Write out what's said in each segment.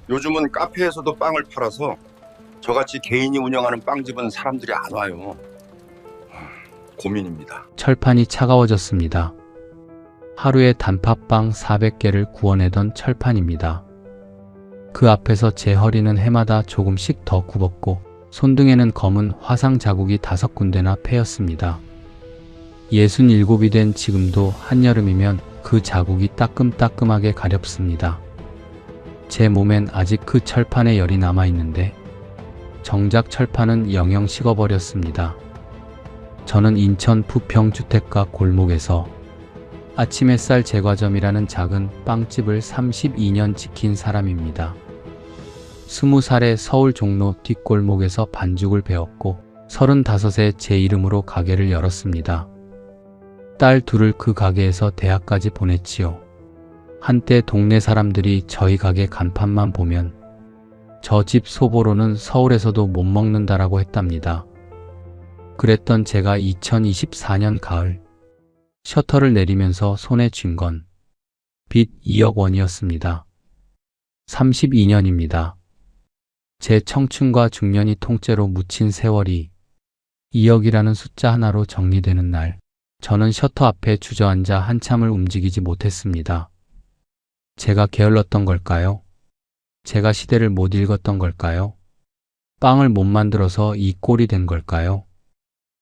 요즘은 카페에서도 빵을 팔아서 저같이 개인이 운영하는 빵집은 사람들이 안 와요. 고민입니다. 철판이 차가워졌습니다. 하루에 단팥빵 400개를 구워내던 철판입니다. 그 앞에서 제 허리는 해마다 조금씩 더 굽었고 손등에는 검은 화상 자국이 5군데나 패였습니다. 67이 된 지금도 한여름이면 그 자국이 따끔따끔하게 가렵습니다. 제 몸엔 아직 그 철판의 열이 남아있는데 정작 철판은 영영 식어버렸습니다. 저는 인천 부평주택가 골목에서 아침 햇살 제과점이라는 작은 빵집을 32년 지킨 사람입니다. 20살에 서울 종로 뒷골목에서 반죽을 배웠고 35에 제 이름으로 가게를 열었습니다. 딸 둘을 그 가게에서 대학까지 보냈지요. 한때 동네 사람들이 저희 가게 간판만 보면 저 집 소보로는 서울에서도 못 먹는다라고 했답니다. 그랬던 제가 2024년 가을 셔터를 내리면서 손에 쥔 건 빚 2억 원이었습니다. 32년입니다. 제 청춘과 중년이 통째로 묻힌 세월이 2억이라는 숫자 하나로 정리되는 날, 저는 셔터 앞에 주저앉아 한참을 움직이지 못했습니다. 제가 게을렀던 걸까요? 제가 시대를 못 읽었던 걸까요? 빵을 못 만들어서 이 꼴이 된 걸까요?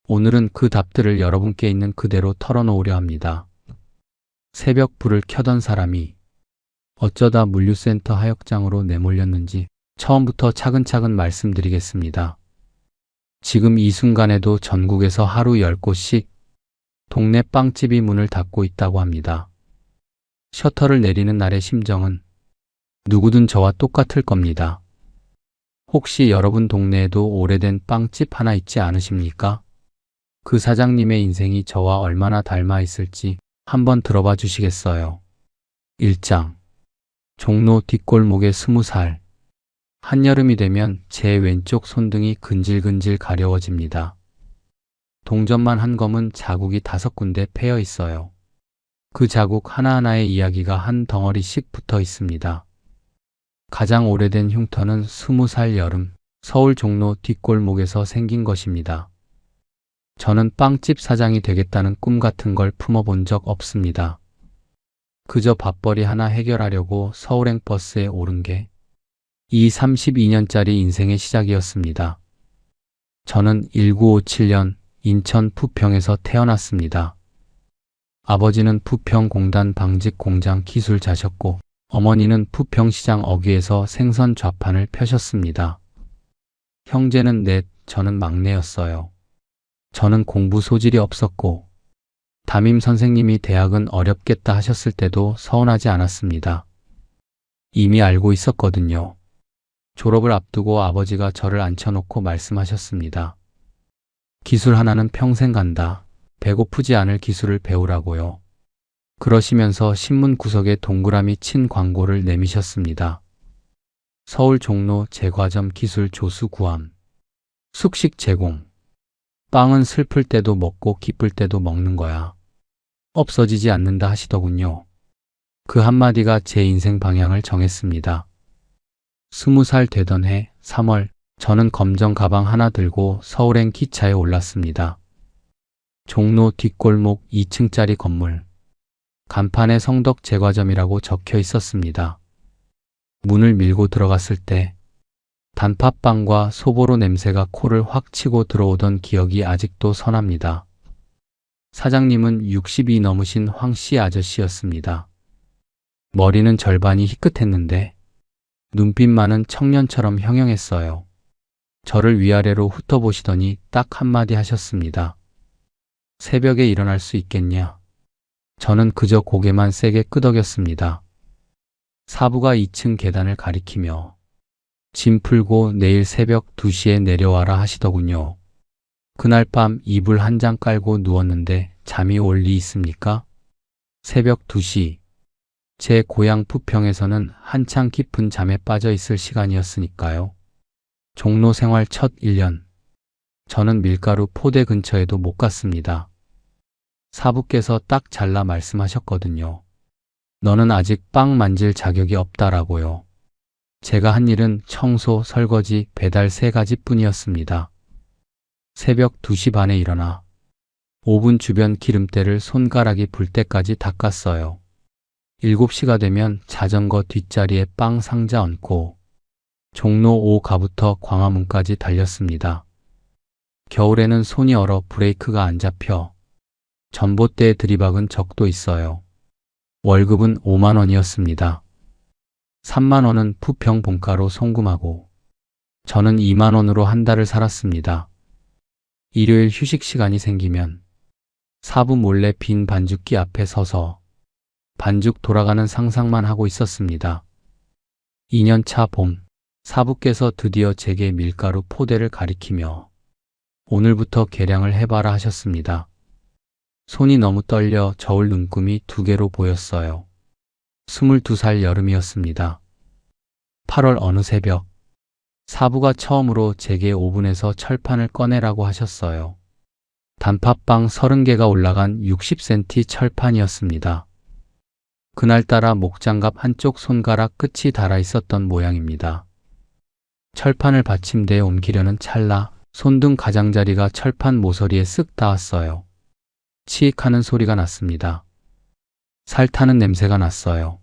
오늘은 그 답들을 여러분께 있는 그대로 털어놓으려 합니다. 새벽 불을 켜던 사람이 어쩌다 물류센터 하역장으로 내몰렸는지 처음부터 차근차근 말씀드리겠습니다. 지금 이 순간에도 전국에서 하루 10곳씩 동네 빵집이 문을 닫고 있다고 합니다. 셔터를 내리는 날의 심정은 누구든 저와 똑같을 겁니다. 혹시 여러분 동네에도 오래된 빵집 하나 있지 않으십니까? 그 사장님의 인생이 저와 얼마나 닮아 있을지 한번 들어봐 주시겠어요? 1장. 종로 뒷골목의 20살. 한여름이 되면 제 왼쪽 손등이 근질근질 가려워집니다. 동전만 한 검은 자국이 5군데 패여 있어요. 그 자국 하나하나의 이야기가 한 덩어리씩 붙어 있습니다. 가장 오래된 흉터는 20살 여름 서울 종로 뒷골목에서 생긴 것입니다. 저는 빵집 사장이 되겠다는 꿈 같은 걸 품어본 적 없습니다. 그저 밥벌이 하나 해결하려고 서울행 버스에 오른 게 이 32년짜리 인생의 시작이었습니다. 저는 1957년 인천 부평에서 태어났습니다. 아버지는 부평공단 방직공장 기술자셨고 어머니는 부평시장 어귀에서 생선 좌판을 펴셨습니다. 형제는 넷, 저는 막내였어요. 저는 공부 소질이 없었고 담임 선생님이 대학은 어렵겠다 하셨을 때도 서운하지 않았습니다. 이미 알고 있었거든요. 졸업을 앞두고 아버지가 저를 앉혀놓고 말씀하셨습니다. 기술 하나는 평생 간다. 배고프지 않을 기술을 배우라고요. 그러시면서 신문 구석에 동그라미 친 광고를 내미셨습니다. 서울 종로 제과점 기술 조수 구함. 숙식 제공. 빵은 슬플 때도 먹고 기쁠 때도 먹는 거야. 없어지지 않는다 하시더군요. 그 한마디가 제 인생 방향을 정했습니다. 20살 되던 해 3월, 저는 검정 가방 하나 들고 서울행 기차에 올랐습니다. 종로 뒷골목 2층짜리 건물. 간판에 성덕 제과점이라고 적혀 있었습니다. 문을 밀고 들어갔을 때 단팥빵과 소보로 냄새가 코를 확 치고 들어오던 기억이 아직도 선합니다. 사장님은 60이 넘으신 황씨 아저씨였습니다. 머리는 절반이 희끗했는데 눈빛만은 청년처럼 형형했어요. 저를 위아래로 훑어보시더니 딱 한마디 하셨습니다. 새벽에 일어날 수 있겠냐? 저는 그저 고개만 세게 끄덕였습니다. 사부가 2층 계단을 가리키며 짐 풀고 내일 새벽 2시에 내려와라 하시더군요. 그날 밤 이불 한 장 깔고 누웠는데 잠이 올 리 있습니까? 새벽 2시. 제 고향 부평에서는 한창 깊은 잠에 빠져 있을 시간이었으니까요. 종로 생활 첫 1년. 저는 밀가루 포대 근처에도 못 갔습니다. 사부께서 딱 잘라 말씀하셨거든요. 너는 아직 빵 만질 자격이 없다라고요. 제가 한 일은 청소, 설거지, 배달 3가지뿐이었습니다. 새벽 2시 반에 일어나 오븐 주변 기름때를 손가락이 불 때까지 닦았어요. 7시가 되면 자전거 뒷자리에 빵 상자 얹고 종로 5가부터 광화문까지 달렸습니다. 겨울에는 손이 얼어 브레이크가 안 잡혀 전봇대에 들이박은 적도 있어요. 월급은 5만 원이었습니다. 3만 원은 부평 본가로 송금하고 저는 2만 원으로 한 달을 살았습니다. 일요일 휴식 시간이 생기면 사부 몰래 빈 반죽기 앞에 서서 반죽 돌아가는 상상만 하고 있었습니다. 2년차 봄, 사부께서 드디어 제게 밀가루 포대를 가리키며 오늘부터 계량을 해봐라 하셨습니다. 손이 너무 떨려 저울 눈금이 2개로 보였어요. 22살 여름이었습니다. 8월 어느 새벽, 사부가 처음으로 제게 오븐에서 철판을 꺼내라고 하셨어요. 단팥빵 30개가 올라간 60cm 철판이었습니다. 그날따라 목장갑 한쪽 손가락 끝이 닳아 있었던 모양입니다. 철판을 받침대에 옮기려는 찰나 손등 가장자리가 철판 모서리에 쓱 닿았어요. 치익하는 소리가 났습니다. 살타는 냄새가 났어요.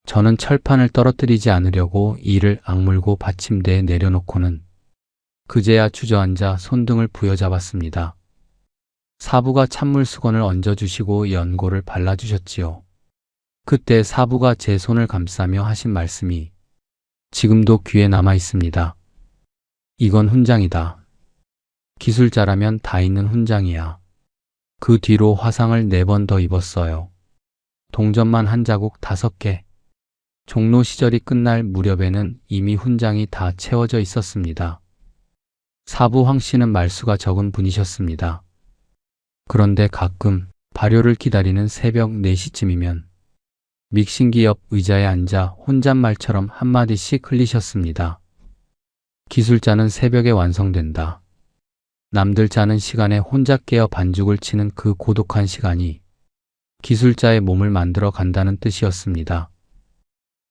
저는 철판을 떨어뜨리지 않으려고 이를 악물고 받침대에 내려놓고는 그제야 주저앉아 손등을 부여잡았습니다. 사부가 찬물 수건을 얹어주시고 연고를 발라주셨지요. 그때 사부가 제 손을 감싸며 하신 말씀이 지금도 귀에 남아 있습니다. 이건 훈장이다. 기술자라면 다 있는 훈장이야. 그 뒤로 화상을 4번 더 입었어요. 동전만 한 자국 5개. 종로 시절이 끝날 무렵에는 이미 훈장이 다 채워져 있었습니다. 사부 황 씨는 말수가 적은 분이셨습니다. 그런데 가끔 발효를 기다리는 새벽 4시쯤이면 믹싱기 옆 의자에 앉아 혼잣말처럼 한마디씩 흘리셨습니다. 기술자는 새벽에 완성된다. 남들 자는 시간에 혼자 깨어 반죽을 치는 그 고독한 시간이 기술자의 몸을 만들어 간다는 뜻이었습니다.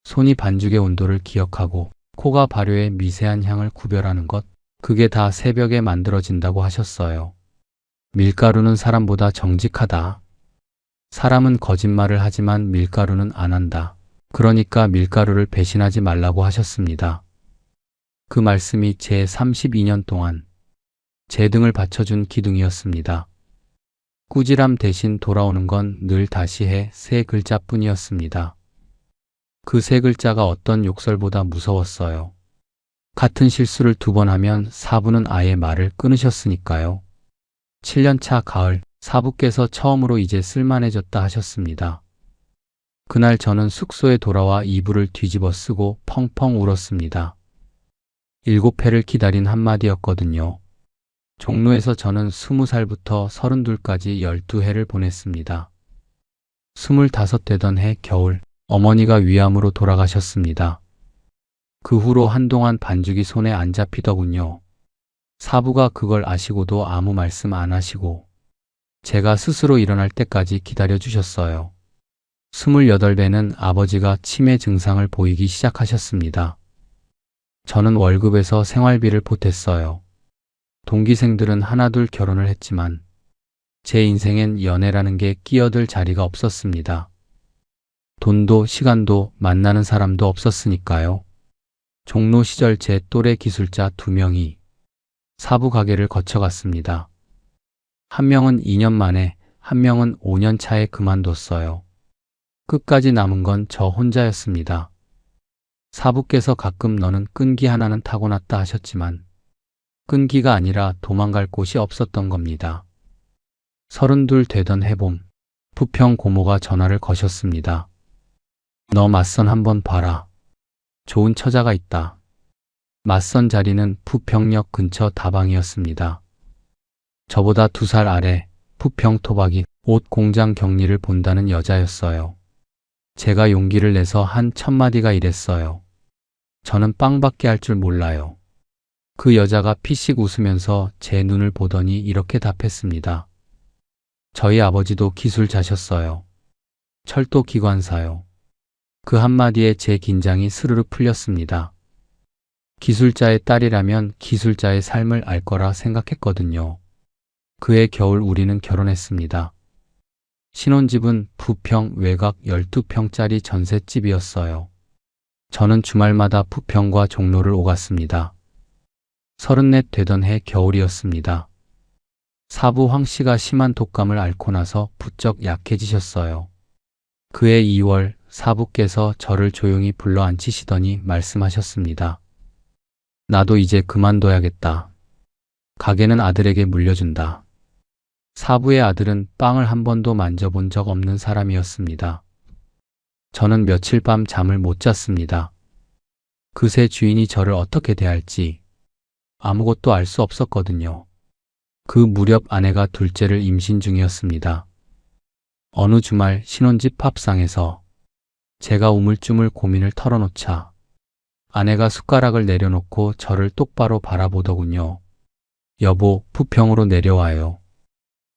손이 반죽의 온도를 기억하고 코가 발효의 미세한 향을 구별하는 것, 그게 다 새벽에 만들어진다고 하셨어요. 밀가루는 사람보다 정직하다. 사람은 거짓말을 하지만 밀가루는 안 한다. 그러니까 밀가루를 배신하지 말라고 하셨습니다. 그 말씀이 제 32년 동안 제 등을 받쳐준 기둥이었습니다. 꾸지람 대신 돌아오는 건 늘 다시 해 3글자뿐이었습니다. 그 3글자가 어떤 욕설보다 무서웠어요. 같은 실수를 2번 하면 사부는 아예 말을 끊으셨으니까요. 7년차 가을, 사부께서 처음으로 이제 쓸만해졌다 하셨습니다. 그날 저는 숙소에 돌아와 이불을 뒤집어 쓰고 펑펑 울었습니다. 7회를 기다린 한마디였거든요. 종로에서 저는 20살부터 32까지 12해를 보냈습니다. 25되던 해 겨울, 어머니가 위암으로 돌아가셨습니다. 그 후로 한동안 반죽이 손에 안 잡히더군요. 사부가 그걸 아시고도 아무 말씀 안 하시고 제가 스스로 일어날 때까지 기다려주셨어요. 28배는 아버지가 치매 증상을 보이기 시작하셨습니다. 저는 월급에서 생활비를 보탰어요. 동기생들은 하나둘 결혼을 했지만 제 인생엔 연애라는 게 끼어들 자리가 없었습니다. 돈도 시간도 만나는 사람도 없었으니까요. 종로 시절 제 또래 기술자 2명이 사부 가게를 거쳐갔습니다. 한 명은 2년 만에, 한 명은 5년 차에 그만뒀어요. 끝까지 남은 건 저 혼자였습니다. 사부께서 가끔 너는 끈기 하나는 타고났다 하셨지만 끈기가 아니라 도망갈 곳이 없었던 겁니다. 32 되던 해봄, 부평 고모가 전화를 거셨습니다. 너 맞선 한번 봐라. 좋은 처자가 있다. 맞선 자리는 부평역 근처 다방이었습니다. 저보다 2살 아래 부평 토박이 옷 공장 격리를 본다는 여자였어요. 제가 용기를 내서 한 1000마디가 이랬어요. 저는 빵밖에 할 줄 몰라요. 그 여자가 피식 웃으면서 제 눈을 보더니 이렇게 답했습니다. 저희 아버지도 기술자셨어요. 철도 기관사요. 그 한마디에 제 긴장이 스르르 풀렸습니다. 기술자의 딸이라면 기술자의 삶을 알 거라 생각했거든요. 그해 겨울 우리는 결혼했습니다. 신혼집은 부평 외곽 12평짜리 전셋집이었어요. 저는 주말마다 부평과 종로를 오갔습니다. 34 되던 해 겨울이었습니다. 사부 황 씨가 심한 독감을 앓고 나서 부쩍 약해지셨어요. 그해 2월 사부께서 저를 조용히 불러 앉히시더니 말씀하셨습니다. 나도 이제 그만둬야겠다. 가게는 아들에게 물려준다. 사부의 아들은 빵을 한 번도 만져본 적 없는 사람이었습니다. 저는 며칠 밤 잠을 못 잤습니다. 그새 주인이 저를 어떻게 대할지 아무것도 알 수 없었거든요. 그 무렵 아내가 둘째를 임신 중이었습니다. 어느 주말 신혼집 밥상에서 제가 우물쭈물 고민을 털어놓자 아내가 숟가락을 내려놓고 저를 똑바로 바라보더군요. 여보, 부평으로 내려와요.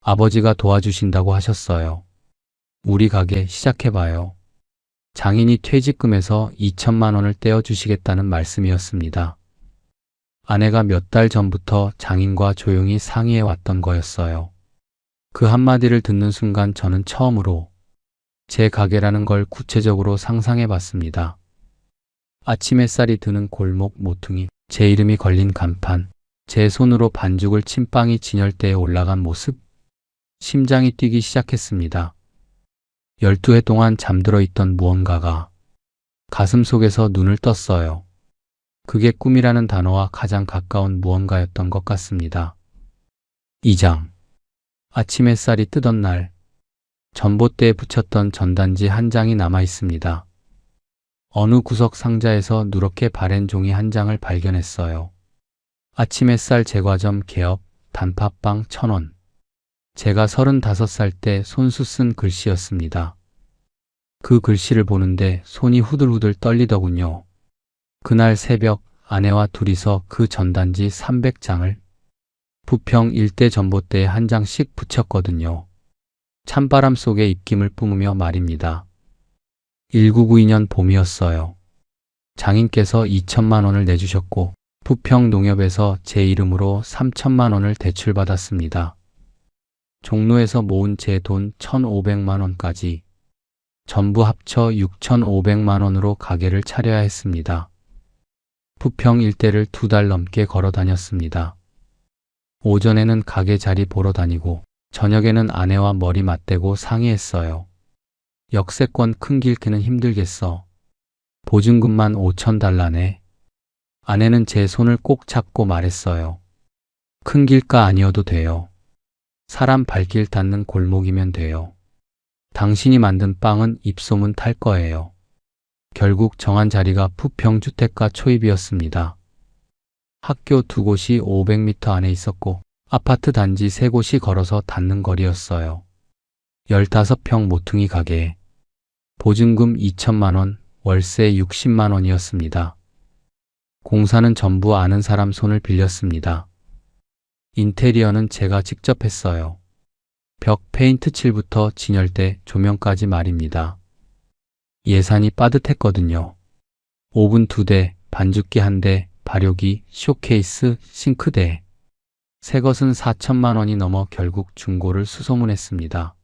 아버지가 도와주신다고 하셨어요. 우리 가게 시작해봐요. 장인이 퇴직금에서 2천만 원을 떼어주시겠다는 말씀이었습니다. 아내가 몇 달 전부터 장인과 조용히 상의해 왔던 거였어요. 그 한마디를 듣는 순간 저는 처음으로 제 가게라는 걸 구체적으로 상상해 봤습니다. 아침 햇살이 드는 골목 모퉁이, 제 이름이 걸린 간판, 제 손으로 반죽을 침빵이 진열대에 올라간 모습, 심장이 뛰기 시작했습니다. 12해 동안 잠들어 있던 무언가가 가슴 속에서 눈을 떴어요. 그게 꿈이라는 단어와 가장 가까운 무언가였던 것 같습니다. 2장. 아침 햇살이 뜨던 날, 전봇대에 붙였던 전단지 한 장이 남아 있습니다. 어느 구석 상자에서 누렇게 바랜 종이 한 장을 발견했어요. 아침 햇살 제과점 개업, 단팥빵 1,000원. 제가 35살 때 손수 쓴 글씨였습니다. 그 글씨를 보는데 손이 후들후들 떨리더군요. 그날 새벽 아내와 둘이서 그 전단지 300장을 부평 일대 전봇대에 한 장씩 붙였거든요. 찬바람 속에 입김을 뿜으며 말입니다. 1992년 봄이었어요. 장인께서 2천만 원을 내주셨고 부평 농협에서 제 이름으로 3천만 원을 대출받았습니다. 종로에서 모은 제 돈 1,500만 원까지 전부 합쳐 6,500만 원으로 가게를 차려야 했습니다. 부평 일대를 2달 넘게 걸어 다녔습니다. 오전에는 가게 자리 보러 다니고 저녁에는 아내와 머리 맞대고 상의했어요. 역세권 큰 길 캐는 힘들겠어. 보증금만 5,000달러네. 아내는 제 손을 꼭 잡고 말했어요. 큰 길가 아니어도 돼요. 사람 발길 닿는 골목이면 돼요. 당신이 만든 빵은 입소문 탈 거예요. 결국 정한 자리가 부평주택가 초입이었습니다. 학교 2곳이 500m 안에 있었고 아파트 단지 3곳이 걸어서 닿는 거리였어요. 15평 모퉁이 가게. 보증금 2천만 원, 월세 60만 원이었습니다. 공사는 전부 아는 사람 손을 빌렸습니다. 인테리어는 제가 직접 했어요. 벽 페인트 칠부터 진열대, 조명까지 말입니다. 예산이 빠듯했거든요. 오븐 2대, 반죽기 1대, 발효기, 쇼케이스, 싱크대. 새 것은 4천만 원이 넘어 결국 중고를 수소문했습니다.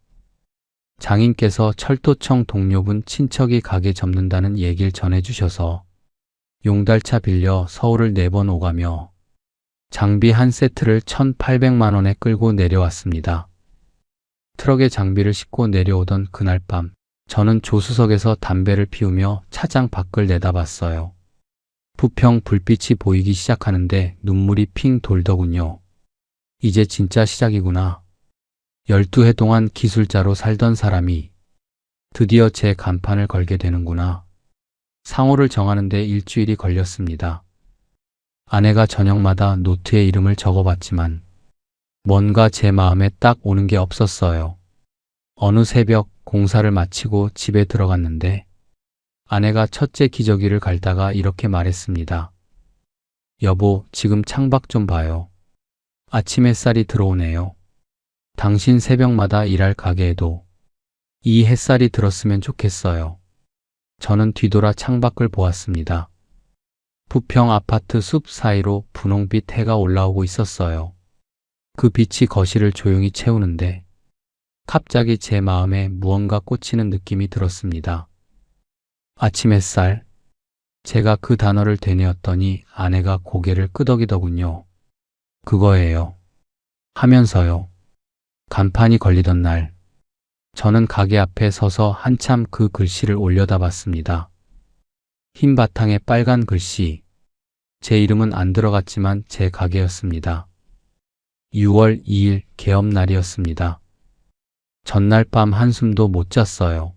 장인께서 철도청 동료분 친척이 가게 접는다는 얘기를 전해주셔서 용달차 빌려 서울을 4번 오가며 장비 한 세트를 1,800만 원에 끌고 내려왔습니다. 트럭에 장비를 싣고 내려오던 그날 밤, 저는 조수석에서 담배를 피우며 차장 밖을 내다봤어요. 부평 불빛이 보이기 시작하는데 눈물이 핑 돌더군요. 이제 진짜 시작이구나. 12해 동안 기술자로 살던 사람이 드디어 제 간판을 걸게 되는구나. 상호를 정하는데 일주일이 걸렸습니다. 아내가 저녁마다 노트에 이름을 적어봤지만 뭔가 제 마음에 딱 오는 게 없었어요. 어느 새벽 공사를 마치고 집에 들어갔는데 아내가 첫째 기저귀를 갈다가 이렇게 말했습니다. 여보, 지금 창밖 좀 봐요. 아침 햇살이 들어오네요. 당신 새벽마다 일할 가게에도 이 햇살이 들었으면 좋겠어요. 저는 뒤돌아 창밖을 보았습니다. 부평 아파트 숲 사이로 분홍빛 해가 올라오고 있었어요. 그 빛이 거실을 조용히 채우는데 갑자기 제 마음에 무언가 꽂히는 느낌이 들었습니다. 아침 햇살. 제가 그 단어를 되뇌었더니 아내가 고개를 끄덕이더군요. 그거예요. 하면서요. 간판이 걸리던 날, 저는 가게 앞에 서서 한참 그 글씨를 올려다봤습니다. 흰 바탕에 빨간 글씨. 제 이름은 안 들어갔지만 제 가게였습니다. 6월 2일 개업날이었습니다. 전날 밤 한숨도 못 잤어요.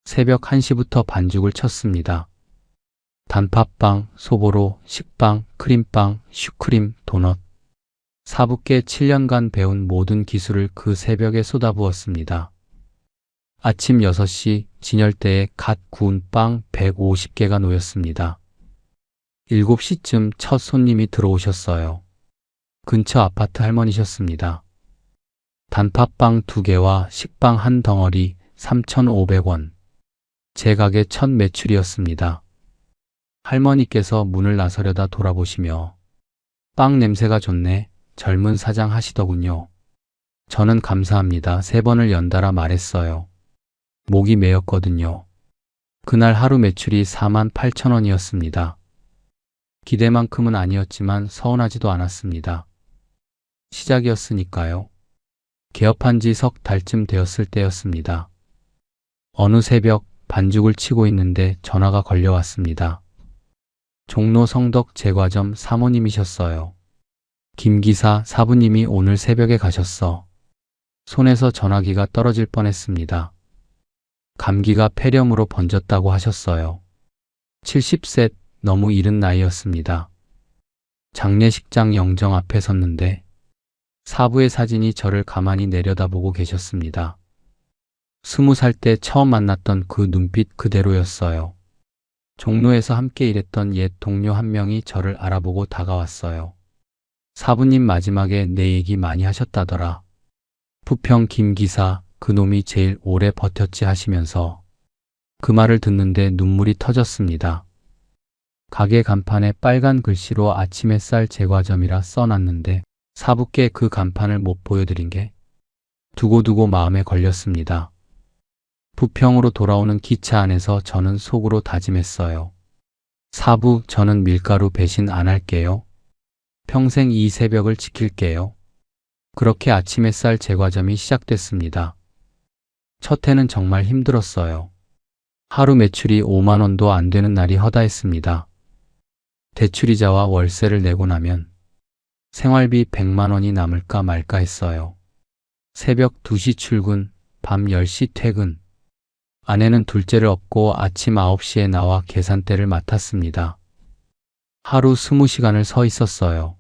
새벽 1시부터 반죽을 쳤습니다. 단팥빵, 소보로, 식빵, 크림빵, 슈크림, 도넛. 사부께 7년간 배운 모든 기술을 그 새벽에 쏟아부었습니다. 아침 6시 진열대에 갓 구운 빵 150개가 놓였습니다. 7시쯤 첫 손님이 들어오셨어요. 근처 아파트 할머니셨습니다. 단팥빵 2개와 식빵 한 덩어리 3,500원. 제 가게 첫 매출이었습니다. 할머니께서 문을 나서려다 돌아보시며 빵 냄새가 좋네. 젊은 사장 하시더군요. 저는 감사합니다. 3번을 연달아 말했어요. 목이 메였거든요. 그날 하루 매출이 48,000원이었습니다. 기대만큼은 아니었지만 서운하지도 않았습니다. 시작이었으니까요. 개업한 지 석 달쯤 되었을 때였습니다. 어느 새벽 반죽을 치고 있는데 전화가 걸려왔습니다. 종로 성덕 제과점 사모님이셨어요. 김 기사 사부님이 오늘 새벽에 가셨어. 손에서 전화기가 떨어질 뻔했습니다. 감기가 폐렴으로 번졌다고 하셨어요. 70세 너무 이른 나이였습니다. 장례식장 영정 앞에 섰는데 사부의 사진이 저를 가만히 내려다보고 계셨습니다. 20살 때 처음 만났던 그 눈빛 그대로였어요. 종로에서 함께 일했던 옛 동료 한 명이 저를 알아보고 다가왔어요. 사부님 마지막에 내 얘기 많이 하셨다더라. 부평 김 기사 그놈이 제일 오래 버텼지 하시면서 그 말을 듣는데 눈물이 터졌습니다. 가게 간판에 빨간 글씨로 아침 햇살 제과점이라 써놨는데 사부께 그 간판을 못 보여드린 게 두고두고 마음에 걸렸습니다. 부평으로 돌아오는 기차 안에서 저는 속으로 다짐했어요. 사부, 저는 밀가루 배신 안 할게요. 평생 이 새벽을 지킬게요. 그렇게 아침 햇살 제과점이 시작됐습니다. 첫 해는 정말 힘들었어요. 하루 매출이 5만 원도 안 되는 날이 허다했습니다. 대출이자와 월세를 내고 나면 생활비 100만 원이 남을까 말까 했어요. 새벽 2시 출근, 밤 10시 퇴근. 아내는 둘째를 업고 아침 9시에 나와 계산대를 맡았습니다. 하루 20시간을 서 있었어요.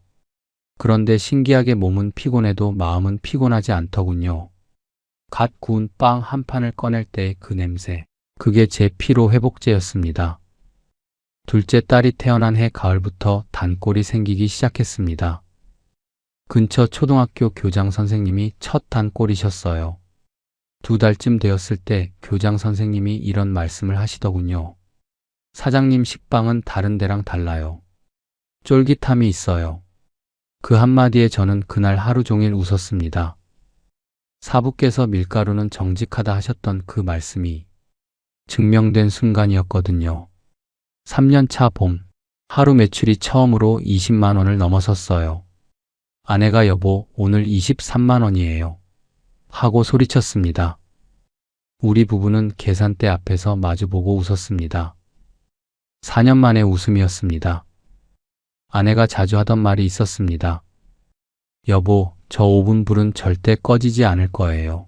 그런데 신기하게 몸은 피곤해도 마음은 피곤하지 않더군요. 갓 구운 빵 한 판을 꺼낼 때의 그 냄새, 그게 제 피로 회복제였습니다. 둘째 딸이 태어난 해 가을부터 단골이 생기기 시작했습니다. 근처 초등학교 교장 선생님이 첫 단골이셨어요. 2달쯤 되었을 때 교장 선생님이 이런 말씀을 하시더군요. 사장님 식빵은 다른 데랑 달라요. 쫄깃함이 있어요. 그 한마디에 저는 그날 하루 종일 웃었습니다. 사부께서 밀가루는 정직하다 하셨던 그 말씀이 증명된 순간이었거든요. 3년차 봄, 하루 매출이 처음으로 20만 원을 넘어섰어요. 아내가 여보, 오늘 23만 원이에요. 하고 소리쳤습니다. 우리 부부는 계산대 앞에서 마주보고 웃었습니다. 4년 만의 웃음이었습니다. 아내가 자주 하던 말이 있었습니다. 여보, 저 오븐 불은 절대 꺼지지 않을 거예요.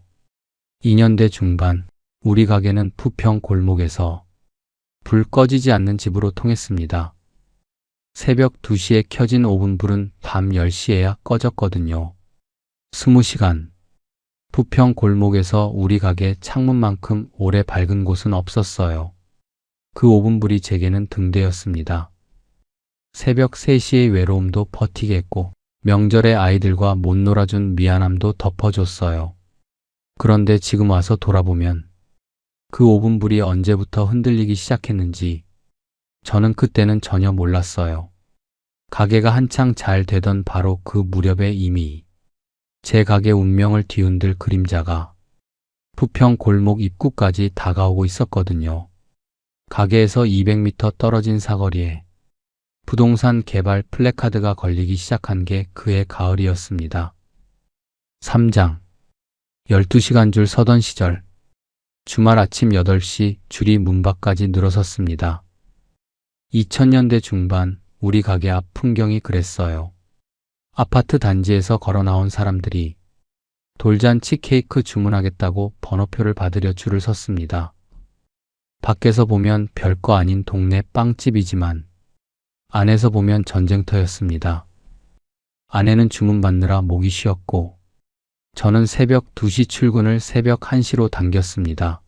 2년대 중반, 우리 가게는 부평 골목에서 불 꺼지지 않는 집으로 통했습니다. 새벽 2시에 켜진 오븐 불은 밤 10시에야 꺼졌거든요. 20시간. 부평 골목에서 우리 가게 창문만큼 오래 밝은 곳은 없었어요. 그 오븐불이 제게는 등대였습니다. 새벽 3시의 외로움도 버티게 했고 명절에 아이들과 못 놀아준 미안함도 덮어줬어요. 그런데 지금 와서 돌아보면 그 오븐불이 언제부터 흔들리기 시작했는지 저는 그때는 전혀 몰랐어요. 가게가 한창 잘 되던 바로 그 무렵에 이미 제 가게 운명을 뒤흔들 그림자가 부평 골목 입구까지 다가오고 있었거든요. 가게에서 200m 떨어진 사거리에 부동산 개발 플래카드가 걸리기 시작한 게 그해 가을이었습니다. 3장 12시간 줄 서던 시절 주말 아침 8시 줄이 문 밖까지 늘어섰습니다. 2000년대 중반 우리 가게 앞 풍경이 그랬어요. 아파트 단지에서 걸어 나온 사람들이 돌잔치 케이크 주문하겠다고 번호표를 받으려 줄을 섰습니다. 밖에서 보면 별거 아닌 동네 빵집이지만 안에서 보면 전쟁터였습니다. 아내는 주문 받느라 목이 쉬었고 저는 새벽 2시 출근을 새벽 1시로 당겼습니다.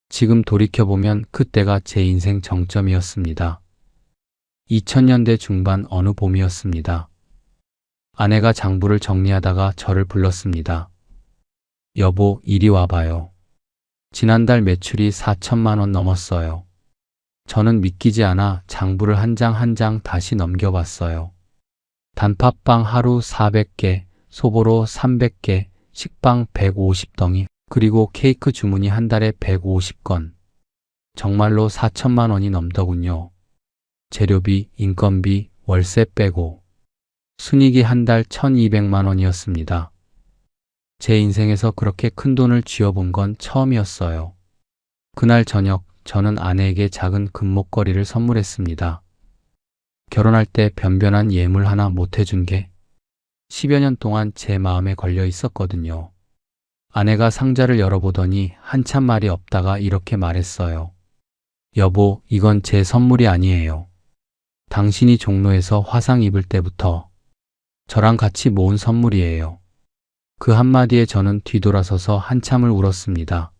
지금 돌이켜보면 그때가 제 인생 정점이었습니다. 2000년대 중반 어느 봄이었습니다. 아내가 장부를 정리하다가 저를 불렀습니다. 여보, 이리 와봐요. 지난달 매출이 4천만 원 넘었어요. 저는 믿기지 않아 장부를 한 장 한 장 다시 넘겨봤어요. 단팥빵 하루 400개, 소보로 300개, 식빵 150덩이, 그리고 케이크 주문이 한 달에 150건. 정말로 4천만 원이 넘더군요. 재료비, 인건비, 월세 빼고 순이익이 한 달 1200만 원이었습니다. 제 인생에서 그렇게 큰 돈을 쥐어본 건 처음이었어요. 그날 저녁 저는 아내에게 작은 금목걸이를 선물했습니다. 결혼할 때 변변한 예물 하나 못 해준 게 10여 년 동안 제 마음에 걸려 있었거든요. 아내가 상자를 열어보더니 한참 말이 없다가 이렇게 말했어요. 여보, 이건 제 선물이 아니에요. 당신이 종로에서 화상 입을 때부터 저랑 같이 모은 선물이에요. 그 한마디에 저는 뒤돌아서서 한참을 울었습니다.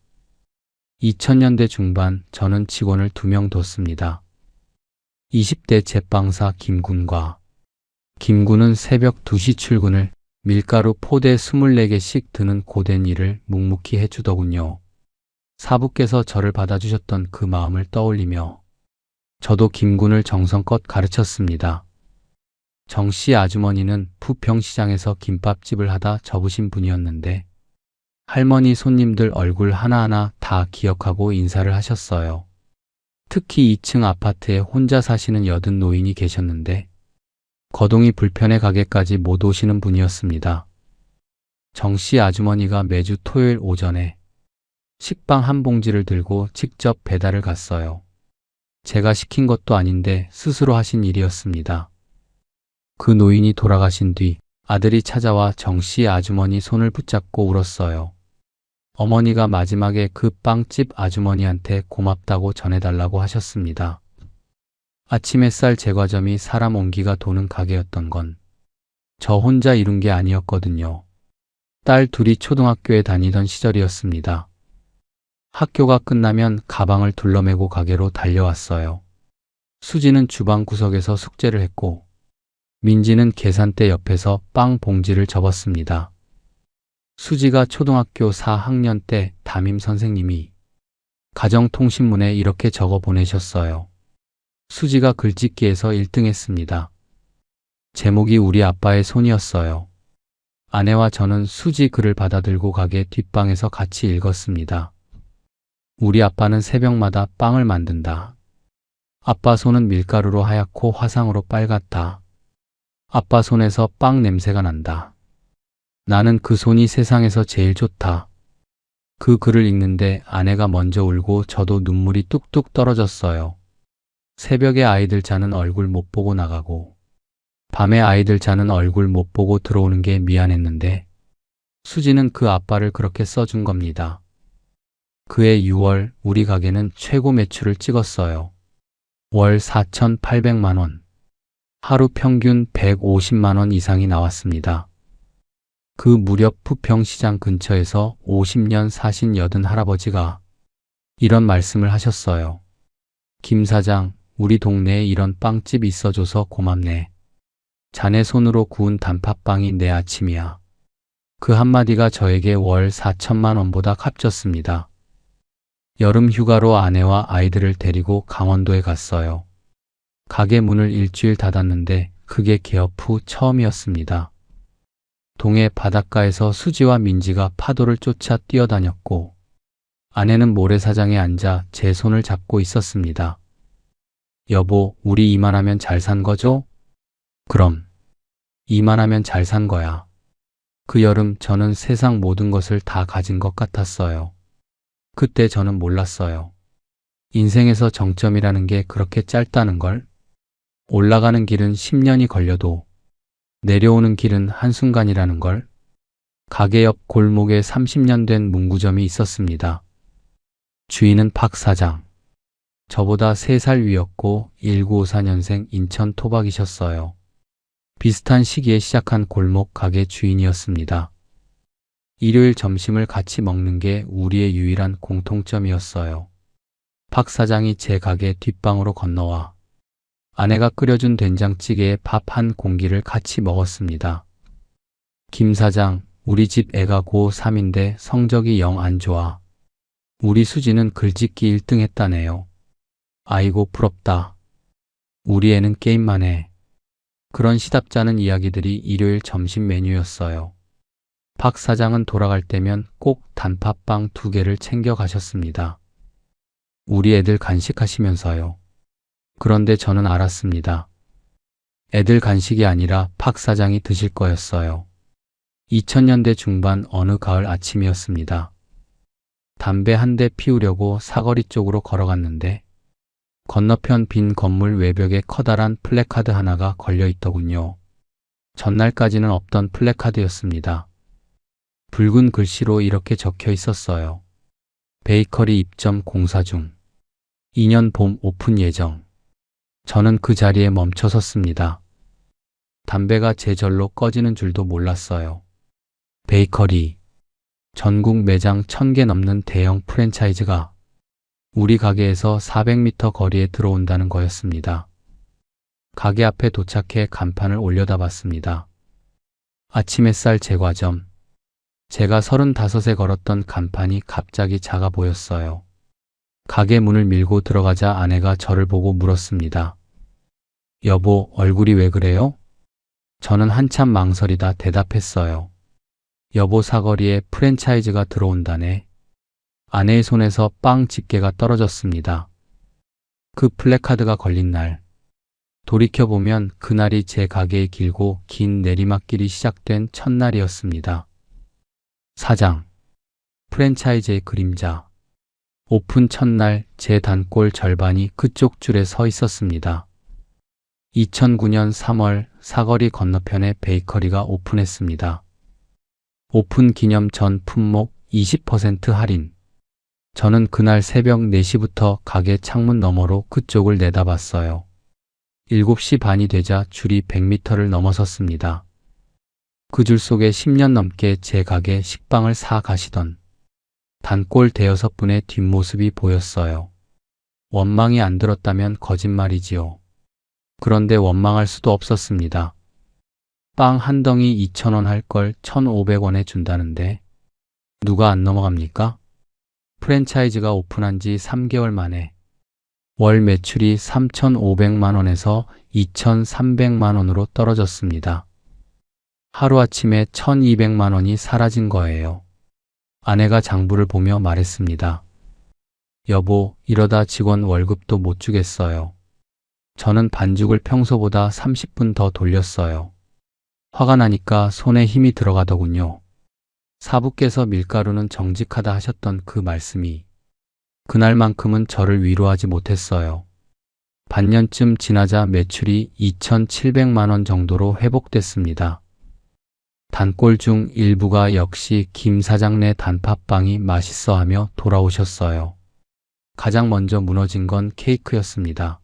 2000년대 중반 저는 직원을 2명 뒀습니다. 20대 제빵사 김군과 김군은 새벽 2시 출근을 밀가루 포대 24개씩 드는 고된 일을 묵묵히 해주더군요. 사부께서 저를 받아주셨던 그 마음을 떠올리며 저도 김군을 정성껏 가르쳤습니다. 정씨 아주머니는 부평시장에서 김밥집을 하다 접으신 분이었는데 할머니 손님들 얼굴 하나하나 다 기억하고 인사를 하셨어요. 특히 2층 아파트에 혼자 사시는 여든 노인이 계셨는데 거동이 불편해 가게까지 못 오시는 분이었습니다. 정씨 아주머니가 매주 토요일 오전에 식빵 한 봉지를 들고 직접 배달을 갔어요. 제가 시킨 것도 아닌데 스스로 하신 일이었습니다. 그 노인이 돌아가신 뒤 아들이 찾아와 정씨 아주머니 손을 붙잡고 울었어요. 어머니가 마지막에 그 빵집 아주머니한테 고맙다고 전해달라고 하셨습니다. 아침 햇살 제과점이 사람 온기가 도는 가게였던 건 저 혼자 이룬 게 아니었거든요. 딸 둘이 초등학교에 다니던 시절이었습니다. 학교가 끝나면 가방을 둘러매고 가게로 달려왔어요. 수지는 주방 구석에서 숙제를 했고 민지는 계산대 옆에서 빵 봉지를 접었습니다. 수지가 초등학교 4학년 때 담임 선생님이 가정통신문에 이렇게 적어 보내셨어요. 수지가 글짓기에서 1등 했습니다. 제목이 우리 아빠의 손이었어요. 아내와 저는 수지 글을 받아들고 가게 뒷방에서 같이 읽었습니다. 우리 아빠는 새벽마다 빵을 만든다. 아빠 손은 밀가루로 하얗고 화상으로 빨갛다. 아빠 손에서 빵 냄새가 난다. 나는 그 손이 세상에서 제일 좋다. 그 글을 읽는데 아내가 먼저 울고 저도 눈물이 뚝뚝 떨어졌어요. 새벽에 아이들 자는 얼굴 못 보고 나가고 밤에 아이들 자는 얼굴 못 보고 들어오는 게 미안했는데 수지는 그 아빠를 그렇게 써준 겁니다. 그해 6월 우리 가게는 최고 매출을 찍었어요. 월 4,800만 원. 하루 평균 150만 원 이상이 나왔습니다. 그 무렵 부평시장 근처에서 50년 사신 여든 할아버지가 이런 말씀을 하셨어요. 김 사장, 우리 동네에 이런 빵집 있어줘서 고맙네. 자네 손으로 구운 단팥빵이 내 아침이야. 그 한마디가 저에게 월 4천만 원보다 값졌습니다. 여름 휴가로 아내와 아이들을 데리고 강원도에 갔어요. 가게 문을 일주일 닫았는데 그게 개업 후 처음이었습니다. 동해 바닷가에서 수지와 민지가 파도를 쫓아 뛰어다녔고 아내는 모래사장에 앉아 제 손을 잡고 있었습니다. 여보, 우리 이만하면 잘 산 거죠? 그럼. 이만하면 잘 산 거야. 그 여름 저는 세상 모든 것을 다 가진 것 같았어요. 그때 저는 몰랐어요. 인생에서 정점이라는 게 그렇게 짧다는 걸. 올라가는 길은 10년이 걸려도 내려오는 길은 한순간이라는 걸. 가게 옆 골목에 30년 된 문구점이 있었습니다. 주인은 박 사장. 저보다 3살 위였고 1954년생 인천 토박이셨어요. 비슷한 시기에 시작한 골목 가게 주인이었습니다. 일요일 점심을 같이 먹는 게 우리의 유일한 공통점이었어요. 박 사장이 제 가게 뒷방으로 건너와 아내가 끓여준 된장찌개에 밥 한 공기를 같이 먹었습니다. 김 사장, 우리 집 애가 고3인데 성적이 영 안 좋아. 우리 수지는 글짓기 1등 했다네요. 아이고 부럽다. 우리 애는 게임만 해. 그런 시답잖은 이야기들이 일요일 점심 메뉴였어요. 박 사장은 돌아갈 때면 꼭 단팥빵 2개를 챙겨 가셨습니다. 우리 애들 간식하시면서요. 그런데 저는 알았습니다. 애들 간식이 아니라 박 사장이 드실 거였어요. 2000년대 중반 어느 가을 아침이었습니다. 담배 한 대 피우려고 사거리 쪽으로 걸어갔는데 건너편 빈 건물 외벽에 커다란 플래카드 하나가 걸려 있더군요. 전날까지는 없던 플래카드였습니다. 붉은 글씨로 이렇게 적혀 있었어요. 베이커리 입점 공사 중. 2년 봄 오픈 예정. 저는 그 자리에 멈춰 섰습니다. 담배가 제절로 꺼지는 줄도 몰랐어요. 베이커리. 전국 매장 1000개 넘는 대형 프랜차이즈가 우리 가게에서 400m 거리에 들어온다는 거였습니다. 가게 앞에 도착해 간판을 올려다 봤습니다. 아침 햇살 제과점. 제가 35에 걸었던 간판이 갑자기 작아 보였어요. 가게 문을 밀고 들어가자 아내가 저를 보고 물었습니다. 여보, 얼굴이 왜 그래요? 저는 한참 망설이다 대답했어요. 여보, 사거리에 프랜차이즈가 들어온다네. 아내의 손에서 빵 집게가 떨어졌습니다. 그 플래카드가 걸린 날. 돌이켜보면 그날이 제 가게의 길고 긴 내리막길이 시작된 첫날이었습니다. 사장. 프랜차이즈의 그림자. 오픈 첫날 제 단골 절반이 그쪽 줄에 서 있었습니다. 2009년 3월 사거리 건너편에 베이커리가 오픈했습니다. 오픈 기념 전 품목 20% 할인. 저는 그날 새벽 4시부터 가게 창문 너머로 그쪽을 내다봤어요. 7시 반이 되자 줄이 100m를 넘어섰습니다. 그 줄 속에 10년 넘게 제 가게 식빵을 사 가시던 단골 대여섯 분의 뒷모습이 보였어요. 원망이 안 들었다면 거짓말이지요. 그런데 원망할 수도 없었습니다. 빵 한 덩이 2,000원 할 걸 1,500원에 준다는데 누가 안 넘어갑니까? 프랜차이즈가 오픈한 지 3개월 만에 월 매출이 3,500만 원에서 2,300만 원으로 떨어졌습니다. 하루아침에 1,200만 원이 사라진 거예요. 아내가 장부를 보며 말했습니다. 여보, 이러다 직원 월급도 못 주겠어요. 저는 반죽을 평소보다 30분 더 돌렸어요. 화가 나니까 손에 힘이 들어가더군요. 사부께서 밀가루는 정직하다 하셨던 그 말씀이 그날만큼은 저를 위로하지 못했어요. 반년쯤 지나자 매출이 2,700만 원 정도로 회복됐습니다. 단골 중 일부가 역시 김 사장네 단팥빵이 맛있어하며 돌아오셨어요. 가장 먼저 무너진 건 케이크였습니다.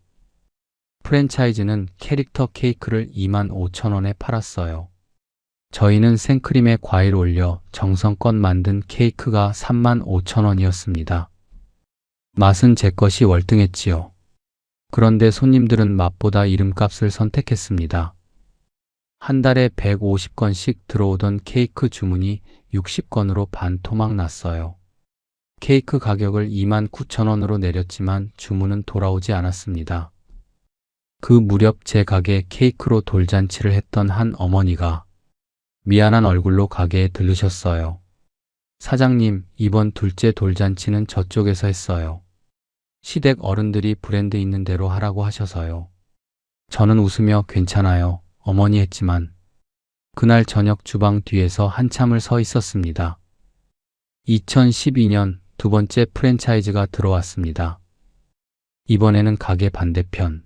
프랜차이즈는 캐릭터 케이크를 25,000원에 팔았어요. 저희는 생크림에 과일 올려 정성껏 만든 케이크가 35,000원이었습니다. 맛은 제 것이 월등했지요. 그런데 손님들은 맛보다 이름값을 선택했습니다. 한 달에 150건씩 들어오던 케이크 주문이 60건으로 반토막 났어요. 케이크 가격을 29,000원으로 내렸지만 주문은 돌아오지 않았습니다. 그 무렵 제 가게 케이크로 돌잔치를 했던 한 어머니가 미안한 얼굴로 가게에 들르셨어요. 사장님, 이번 둘째 돌잔치는 저쪽에서 했어요. 시댁 어른들이 브랜드 있는 대로 하라고 하셔서요. 저는 웃으며 괜찮아요, 어머니 했지만 그날 저녁 주방 뒤에서 한참을 서 있었습니다. 2012년 두 번째 프랜차이즈가 들어왔습니다. 이번에는 가게 반대편.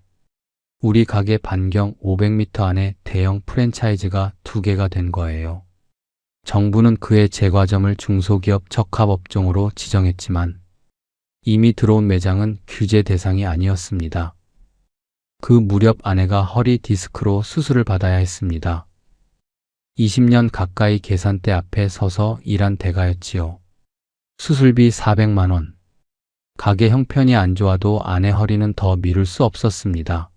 우리 가게 반경 500m 안에 대형 프랜차이즈가 2개가 된 거예요. 정부는 그의 제과점을 중소기업 적합업종으로 지정했지만 이미 들어온 매장은 규제 대상이 아니었습니다. 그 무렵 아내가 허리 디스크로 수술을 받아야 했습니다. 20년 가까이 계산대 앞에 서서 일한 대가였지요. 수술비 400만 원. 가게 형편이 안 좋아도 아내 허리는 더 미룰 수 없었습니다.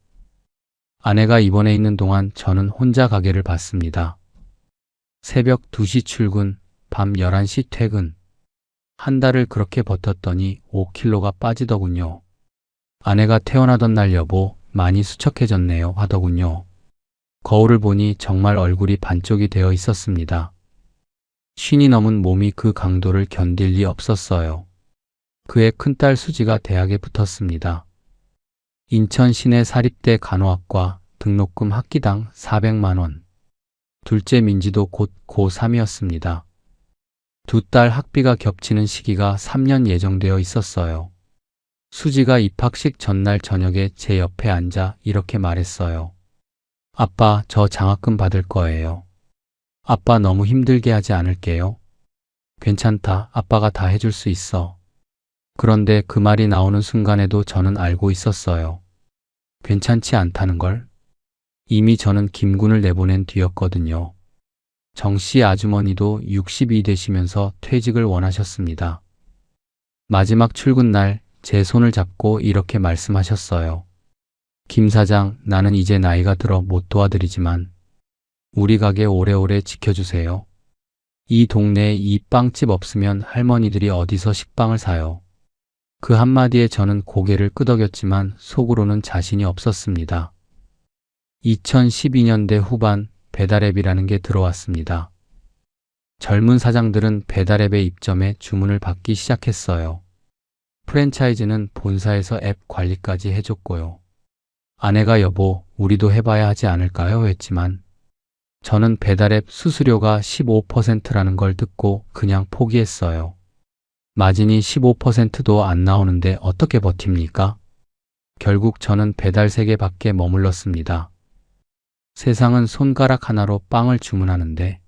아내가 입원해 있는 동안 저는 혼자 가게를 봤습니다. 새벽 2시 출근, 밤 11시 퇴근. 한 달을 그렇게 버텼더니 5kg가 빠지더군요. 아내가 퇴원하던 날 여보, 많이 수척해졌네요 하더군요. 거울을 보니 정말 얼굴이 반쪽이 되어 있었습니다. 쉰이 넘은 몸이 그 강도를 견딜 리 없었어요. 그의 큰딸 수지가 대학에 붙었습니다. 인천 시내 사립대 간호학과 등록금 학기당 400만 원. 둘째 민지도 곧 고3이었습니다. 두 딸 학비가 겹치는 시기가 3년 예정되어 있었어요. 수지가 입학식 전날 저녁에 제 옆에 앉아 이렇게 말했어요. 아빠, 저 장학금 받을 거예요. 아빠 너무 힘들게 하지 않을게요. 괜찮다, 아빠가 다 해줄 수 있어. 그런데 그 말이 나오는 순간에도 저는 알고 있었어요. 괜찮지 않다는 걸. 이미 저는 김군을 내보낸 뒤였거든요. 정씨 아주머니도 62 되시면서 퇴직을 원하셨습니다. 마지막 출근 날 제 손을 잡고 이렇게 말씀하셨어요. 김 사장, 나는 이제 나이가 들어 못 도와드리지만 우리 가게 오래오래 지켜주세요. 이 동네에 이 빵집 없으면 할머니들이 어디서 식빵을 사요. 그 한마디에 저는 고개를 끄덕였지만 속으로는 자신이 없었습니다. 2012년대 후반 배달앱이라는 게 들어왔습니다. 젊은 사장들은 배달앱에 입점해 주문을 받기 시작했어요. 프랜차이즈는 본사에서 앱 관리까지 해줬고요. 아내가 여보, 우리도 해봐야 하지 않을까요? 했지만 저는 배달앱 수수료가 15%라는 걸 듣고 그냥 포기했어요. 마진이 15%도 안 나오는데 어떻게 버팁니까? 결국 저는 배달 세계밖에 머물렀습니다. 세상은 손가락 하나로 빵을 주문하는데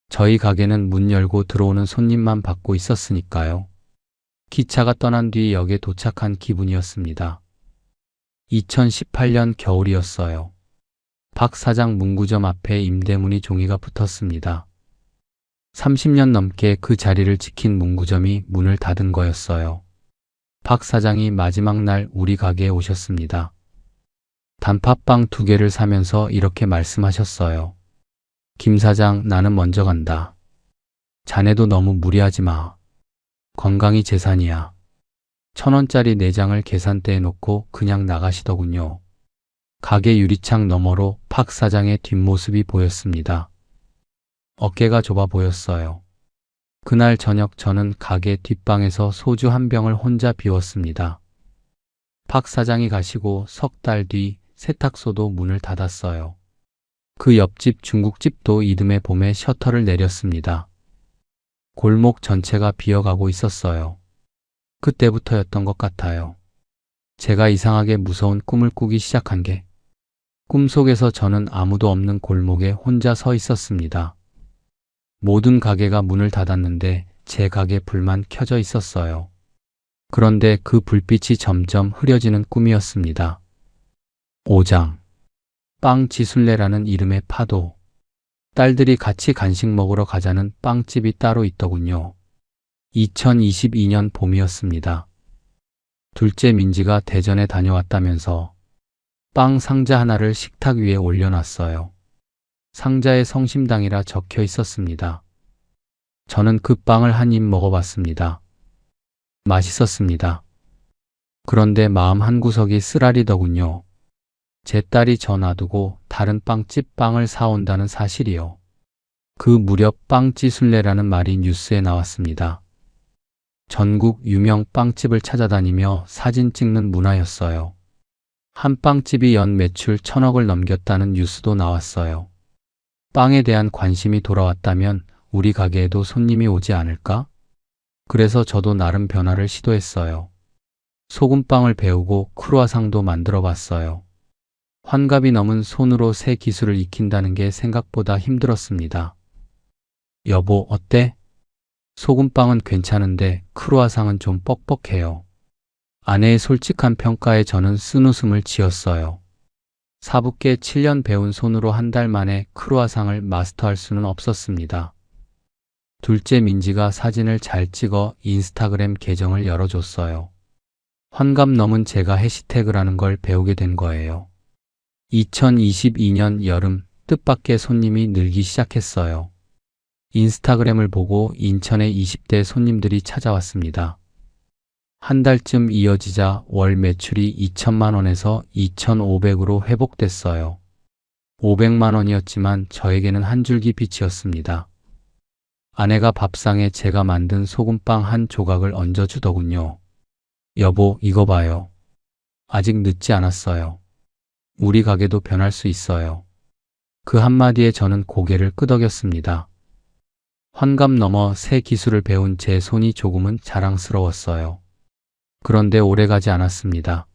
저희 가게는 문 열고 들어오는 손님만 받고 있었으니까요. 기차가 떠난 뒤 역에 도착한 기분이었습니다. 2018년 겨울이었어요. 박 사장 문구점 앞에 임대문의 종이가 붙었습니다. 30년 넘게 그 자리를 지킨 문구점이 문을 닫은 거였어요. 박 사장이 마지막 날 우리 가게에 오셨습니다. 단팥빵 2개를 사면서 이렇게 말씀하셨어요. 김 사장, 나는 먼저 간다. 자네도 너무 무리하지 마. 건강이 재산이야. 1,000원짜리 4장을 계산대에 놓고 그냥 나가시더군요. 가게 유리창 너머로 박 사장의 뒷모습이 보였습니다. 어깨가 좁아 보였어요. 그날 저녁 저는 가게 뒷방에서 소주 한 병을 혼자 비웠습니다. 박 사장이 가시고 석 달 뒤 세탁소도 문을 닫았어요. 그 옆집 중국집도 이듬해 봄에 셔터를 내렸습니다. 골목 전체가 비어가고 있었어요. 그때부터였던 것 같아요. 제가 이상하게 무서운 꿈을 꾸기 시작한 게, 꿈속에서 저는 아무도 없는 골목에 혼자 서 있었습니다. 모든 가게가 문을 닫았는데 제 가게 불만 켜져 있었어요. 그런데 그 불빛이 점점 흐려지는 꿈이었습니다. 5장. 빵 지순례라는 이름의 파도. 딸들이 같이 간식 먹으러 가자는 빵집이 따로 있더군요. 2022년 봄이었습니다. 둘째 민지가 대전에 다녀왔다면서 빵 상자 하나를 식탁 위에 올려놨어요. 상자에 성심당이라 적혀 있었습니다. 저는 그 빵을 한 입 먹어봤습니다. 맛있었습니다. 그런데 마음 한구석이 쓰라리더군요. 제 딸이 저 놔두고 다른 빵집 빵을 사온다는 사실이요. 그 무렵 빵지순례라는 말이 뉴스에 나왔습니다. 전국 유명 빵집을 찾아다니며 사진 찍는 문화였어요. 한 빵집이 연 매출 1,000억을 넘겼다는 뉴스도 나왔어요. 빵에 대한 관심이 돌아왔다면 우리 가게에도 손님이 오지 않을까? 그래서 저도 나름 변화를 시도했어요. 소금빵을 배우고 크루아상도 만들어 봤어요. 환갑이 넘은 손으로 새 기술을 익힌다는 게 생각보다 힘들었습니다. 여보, 어때? 소금빵은 괜찮은데 크루아상은 좀 뻑뻑해요. 아내의 솔직한 평가에 저는 쓴웃음을 지었어요. 사부께 7년 배운 손으로 한 달 만에 크루아상을 마스터할 수는 없었습니다. 둘째 민지가 사진을 잘 찍어 인스타그램 계정을 열어줬어요. 환갑 넘은 제가 해시태그라는 걸 배우게 된 거예요. 2022년 여름 뜻밖의 손님이 늘기 시작했어요. 인스타그램을 보고 인천의 20대 손님들이 찾아왔습니다. 한 달쯤 이어지자 월 매출이 2천만 원에서 2,500으로 회복됐어요. 500만 원이었지만 저에게는 한 줄기 빛이었습니다. 아내가 밥상에 제가 만든 소금빵 한 조각을 얹어주더군요. 여보, 이거 봐요. 아직 늦지 않았어요. 우리 가게도 변할 수 있어요. 그 한마디에 저는 고개를 끄덕였습니다. 환갑 넘어 새 기술을 배운 제 손이 조금은 자랑스러웠어요. 그런데 오래가지 않았습니다.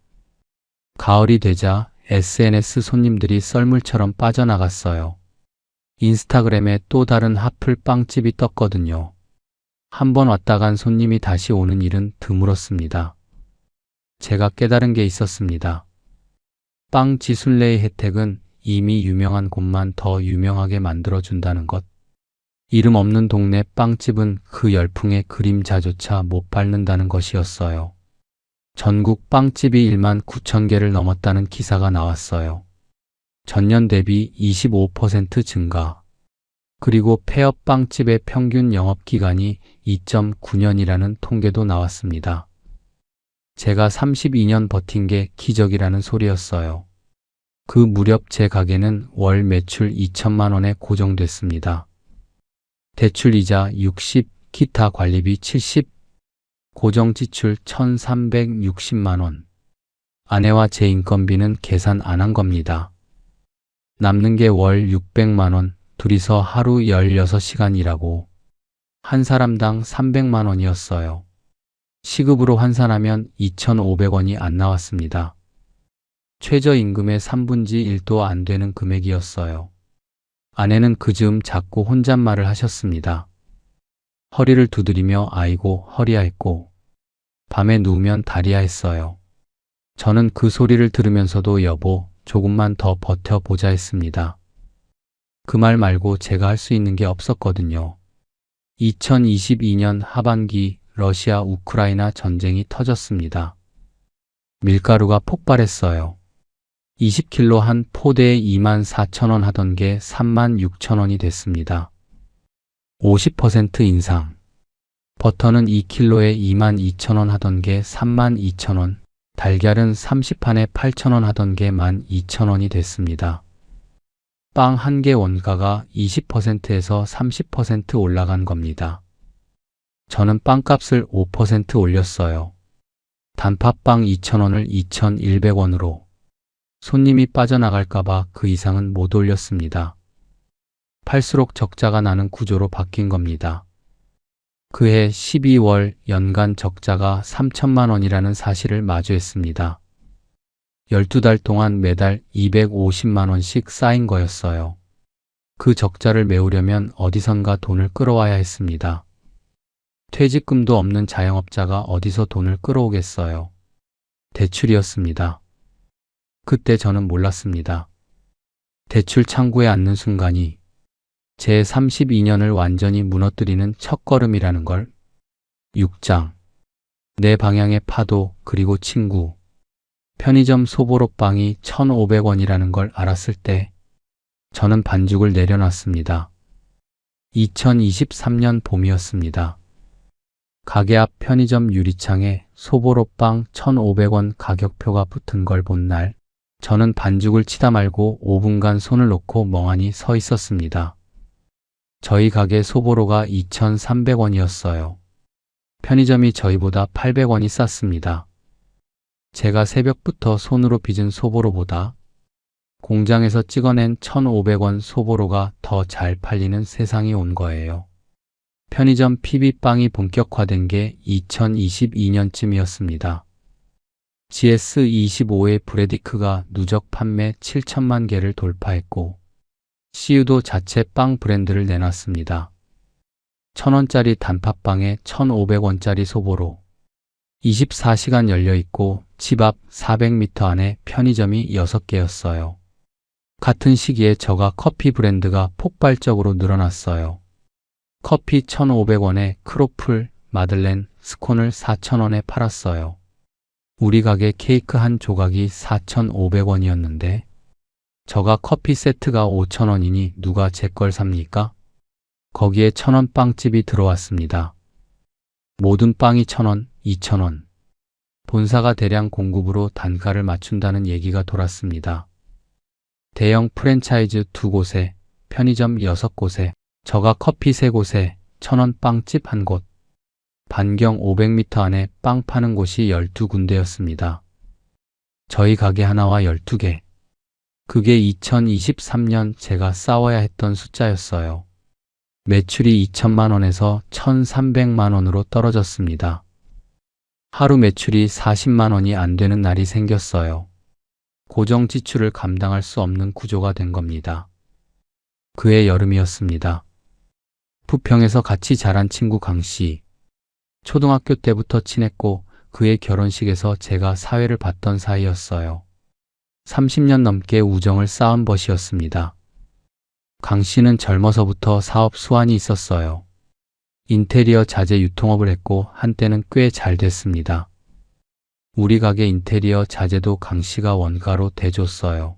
가을이 되자 SNS 손님들이 썰물처럼 빠져나갔어요. 인스타그램에 또 다른 핫플 빵집이 떴거든요. 한 번 왔다 간 손님이 다시 오는 일은 드물었습니다. 제가 깨달은 게 있었습니다. 빵 지순례의 혜택은 이미 유명한 곳만 더 유명하게 만들어준다는 것. 이름 없는 동네 빵집은 그 열풍에 그림자조차 못 밟는다는 것이었어요. 전국 빵집이 1만 9천 개를 넘었다는 기사가 나왔어요. 전년 대비 25% 증가. 그리고 폐업 빵집의 평균 영업기간이 2.9년이라는 통계도 나왔습니다. 제가 32년 버틴 게 기적이라는 소리였어요. 그 무렵 제 가게는 월 매출 2천만 원에 고정됐습니다. 대출이자 60, 기타 관리비 70, 고정 지출 1,360만 원. 아내와 제 인건비는 계산 안 한 겁니다. 남는 게 월 600만 원, 둘이서 하루 16시간 일하고 한 사람당 300만 원이었어요. 시급으로 환산하면 2,500원이 안 나왔습니다. 최저임금의 3분의 1도 안 되는 금액이었어요. 아내는 그 즈음 자꾸 혼잣말을 하셨습니다. 허리를 두드리며 아이고 허리야 했고 밤에 누우면 다리야 했어요. 저는 그 소리를 들으면서도 여보 조금만 더 버텨보자 했습니다. 그 말 말고 제가 할 수 있는 게 없었거든요. 2022년 하반기 러시아 우크라이나 전쟁이 터졌습니다. 밀가루가 폭발했어요. 20kg 한 포대에 24,000원 하던 게 36,000원이 됐습니다. 50% 인상. 버터는 2kg에 22,000원 하던 게 32,000원, 달걀은 30판에 8,000원 하던 게 12,000원이 됐습니다. 빵 한 개 원가가 20%에서 30% 올라간 겁니다. 저는 빵값을 5% 올렸어요. 단팥빵 2,000원을 2,100원으로. 손님이 빠져나갈까봐 그 이상은 못 올렸습니다. 팔수록 적자가 나는 구조로 바뀐 겁니다. 그해 12월 연간 적자가 3천만 원이라는 사실을 마주했습니다. 12달 동안 매달 250만 원씩 쌓인 거였어요. 그 적자를 메우려면 어디선가 돈을 끌어와야 했습니다. 퇴직금도 없는 자영업자가 어디서 돈을 끌어오겠어요. 대출이었습니다. 그때 저는 몰랐습니다. 대출 창구에 앉는 순간이 제 32년을 완전히 무너뜨리는 첫걸음이라는 걸. 6장. 내 방향의 파도 그리고 친구. 편의점 소보로빵이 1,500원이라는 걸 알았을 때 저는 반죽을 내려놨습니다. 2023년 봄이었습니다. 가게 앞 편의점 유리창에 소보로빵 1,500원 가격표가 붙은 걸 본 날, 저는 반죽을 치다 말고 5분간 손을 놓고 멍하니 서 있었습니다. 저희 가게 소보로가 2,300원이었어요. 편의점이 저희보다 800원이 쌌습니다. 제가 새벽부터 손으로 빚은 소보로보다 공장에서 찍어낸 1,500원 소보로가 더 잘 팔리는 세상이 온 거예요. 편의점 PB빵이 본격화된 게 2022년쯤이었습니다. GS25의 브레디크가 누적 판매 7천만 개를 돌파했고, CU도 자체 빵 브랜드를 내놨습니다. 1,000원짜리 단팥빵에 1,500원짜리 소보로. 24시간 열려있고 집 앞 400m 안에 편의점이 6개였어요. 같은 시기에 저가 커피 브랜드가 폭발적으로 늘어났어요. 커피 1,500원에 크로플, 마들렌, 스콘을 4,000원에 팔았어요. 우리 가게 케이크 한 조각이 4,500원이었는데 저가 커피 세트가 5,000원이니 누가 제 걸 삽니까? 거기에 1,000원 빵집이 들어왔습니다. 모든 빵이 1,000원, 2,000원. 본사가 대량 공급으로 단가를 맞춘다는 얘기가 돌았습니다. 대형 프랜차이즈 2곳에, 편의점 6곳에, 저가 커피 3곳에, 1,000원 빵집 1곳. 반경 500m 안에 빵 파는 곳이 12군데였습니다. 저희 가게 하나와 12개. 그게 2023년 제가 싸워야 했던 숫자였어요. 매출이 2천만 원에서 1,300만 원으로 떨어졌습니다. 하루 매출이 40만 원이 안 되는 날이 생겼어요. 고정 지출을 감당할 수 없는 구조가 된 겁니다. 그해 여름이었습니다. 부평에서 같이 자란 친구 강씨. 초등학교 때부터 친했고 그의 결혼식에서 제가 사회를 봤던 사이였어요. 30년 넘게 우정을 쌓은 벗이었습니다. 강 씨는 젊어서부터 사업 수완이 있었어요. 인테리어 자재 유통업을 했고 한때는 꽤 잘 됐습니다. 우리 가게 인테리어 자재도 강 씨가 원가로 대줬어요.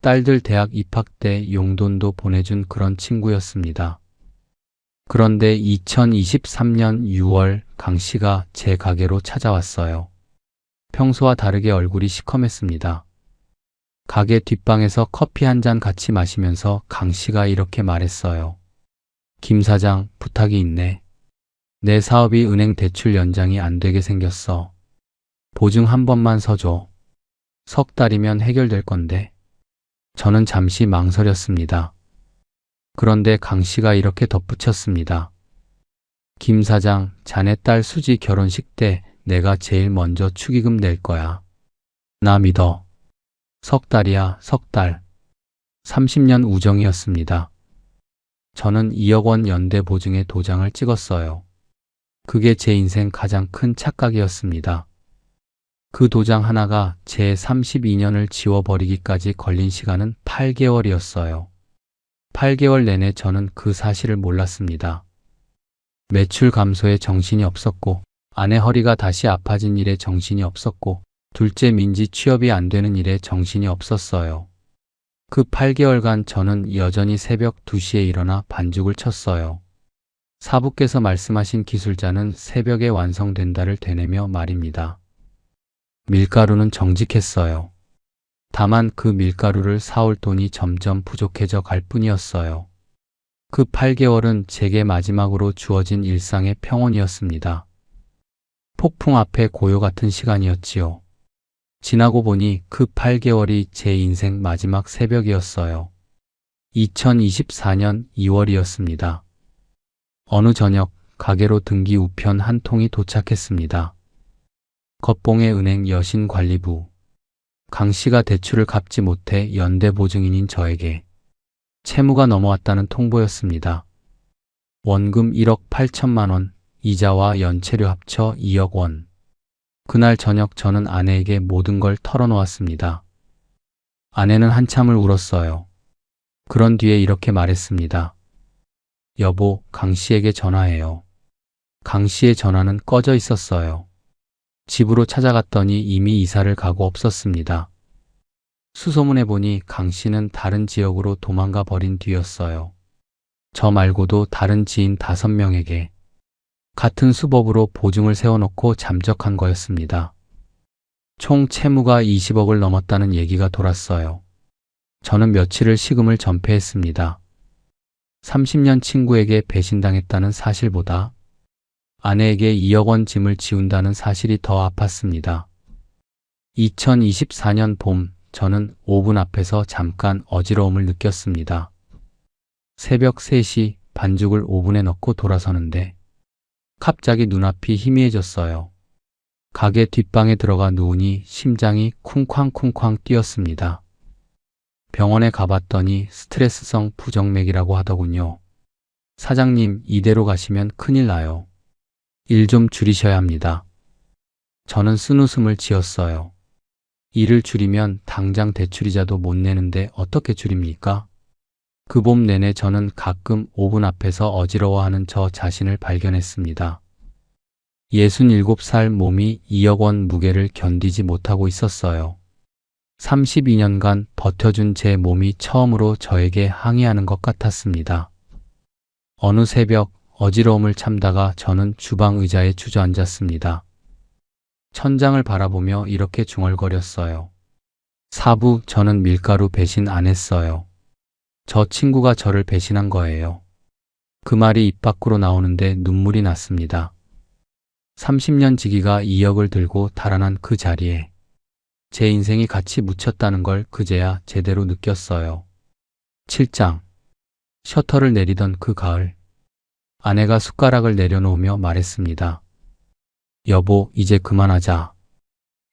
딸들 대학 입학 때 용돈도 보내준 그런 친구였습니다. 그런데 2023년 6월 강 씨가 제 가게로 찾아왔어요. 평소와 다르게 얼굴이 시커맸습니다. 가게 뒷방에서 커피 한 잔 같이 마시면서 강 씨가 이렇게 말했어요. 김 사장, 부탁이 있네. 내 사업이 은행 대출 연장이 안 되게 생겼어. 보증 한 번만 서줘. 석 달이면 해결될 건데. 저는 잠시 망설였습니다. 그런데 강 씨가 이렇게 덧붙였습니다. 김 사장, 자네 딸 수지 결혼식 때 내가 제일 먼저 축의금 낼 거야. 나 믿어. 석 달이야, 석 달. 30년 우정이었습니다. 저는 2억 원 연대 보증에 도장을 찍었어요. 그게 제 인생 가장 큰 착각이었습니다. 그 도장 하나가 제 32년을 지워버리기까지 걸린 시간은 8개월이었어요. 8개월 내내 저는 그 사실을 몰랐습니다. 매출 감소에 정신이 없었고, 아내 허리가 다시 아파진 일에 정신이 없었고, 둘째 민지 취업이 안 되는 일에 정신이 없었어요. 그 8개월간 저는 여전히 새벽 2시에 일어나 반죽을 쳤어요. 사부께서 말씀하신 기술자는 새벽에 완성된다를 되뇌며 말입니다. 밀가루는 정직했어요. 다만 그 밀가루를 사올 돈이 점점 부족해져 갈 뿐이었어요. 그 8개월은 제게 마지막으로 주어진 일상의 평온이었습니다. 폭풍 앞에 고요 같은 시간이었지요. 지나고 보니 그 8개월이 제 인생 마지막 새벽이었어요. 2024년 2월이었습니다. 어느 저녁 가게로 등기 우편 한 통이 도착했습니다. 겉봉의 은행 여신관리부. 강 씨가 대출을 갚지 못해 연대 보증인인 저에게 채무가 넘어왔다는 통보였습니다. 원금 1억 8천만 원, 이자와 연체료 합쳐 2억 원. 그날 저녁 저는 아내에게 모든 걸 털어놓았습니다. 아내는 한참을 울었어요. 그런 뒤에 이렇게 말했습니다. 여보, 강 씨에게 전화해요. 강 씨의 전화는 꺼져 있었어요. 집으로 찾아갔더니 이미 이사를 가고 없었습니다. 수소문해 보니 강 씨는 다른 지역으로 도망가 버린 뒤였어요. 저 말고도 다른 지인 5명에게 같은 수법으로 보증을 세워놓고 잠적한 거였습니다. 총 채무가 20억을 넘었다는 얘기가 돌았어요. 저는 며칠을 식음을 전폐했습니다. 30년 친구에게 배신당했다는 사실보다 아내에게 2억 원 짐을 지운다는 사실이 더 아팠습니다. 2024년 봄, 저는 오븐 앞에서 잠깐 어지러움을 느꼈습니다. 새벽 3시 반죽을 오븐에 넣고 돌아서는데 갑자기 눈앞이 희미해졌어요. 가게 뒷방에 들어가 누우니 심장이 쿵쾅쿵쾅 뛰었습니다. 병원에 가봤더니 스트레스성 부정맥이라고 하더군요. 사장님, 이대로 가시면 큰일 나요. 일 좀 줄이셔야 합니다. 저는 쓴웃음을 지었어요. 일을 줄이면 당장 대출이자도 못 내는데 어떻게 줄입니까? 그 봄 내내 저는 가끔 오븐 앞에서 어지러워하는 저 자신을 발견했습니다. 67살 몸이 2억 원 무게를 견디지 못하고 있었어요. 32년간 버텨준 제 몸이 처음으로 저에게 항의하는 것 같았습니다. 어느 새벽 어지러움을 참다가 저는 주방 의자에 주저앉았습니다. 천장을 바라보며 이렇게 중얼거렸어요. 사부, 저는 밀가루 배신 안 했어요. 저 친구가 저를 배신한 거예요. 그 말이 입 밖으로 나오는데 눈물이 났습니다. 30년 지기가 2억을 들고 달아난 그 자리에 제 인생이 같이 묻혔다는 걸 그제야 제대로 느꼈어요. 7장. 셔터를 내리던 그 가을, 아내가 숟가락을 내려놓으며 말했습니다. 여보, 이제 그만하자.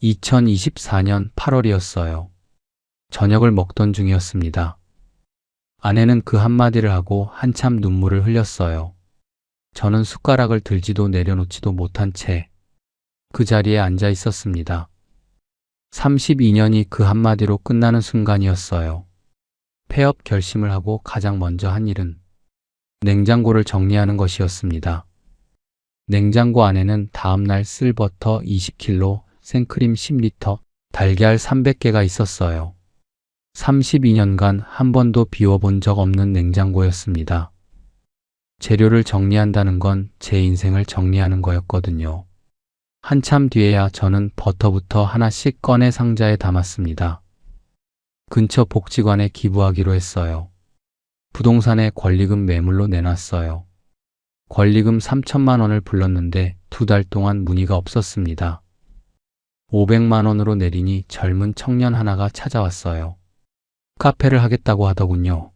2024년 8월이었어요. 저녁을 먹던 중이었습니다. 아내는 그 한마디를 하고 한참 눈물을 흘렸어요. 저는 숟가락을 들지도 내려놓지도 못한 채 그 자리에 앉아 있었습니다. 32년이 그 한마디로 끝나는 순간이었어요. 폐업 결심을 하고 가장 먼저 한 일은 냉장고를 정리하는 것이었습니다. 냉장고 안에는 다음날 쓸 버터 20kg, 생크림 10리터, 달걀 300개가 있었어요. 32년간 한 번도 비워본 적 없는 냉장고였습니다. 재료를 정리한다는 건 제 인생을 정리하는 거였거든요. 한참 뒤에야 저는 버터부터 하나씩 꺼내 상자에 담았습니다. 근처 복지관에 기부하기로 했어요. 부동산에 권리금 매물로 내놨어요. 권리금 3천만 원을 불렀는데 2달 동안 문의가 없었습니다. 500만 원으로 내리니 젊은 청년 하나가 찾아왔어요. 카페를 하겠다고 하더군요.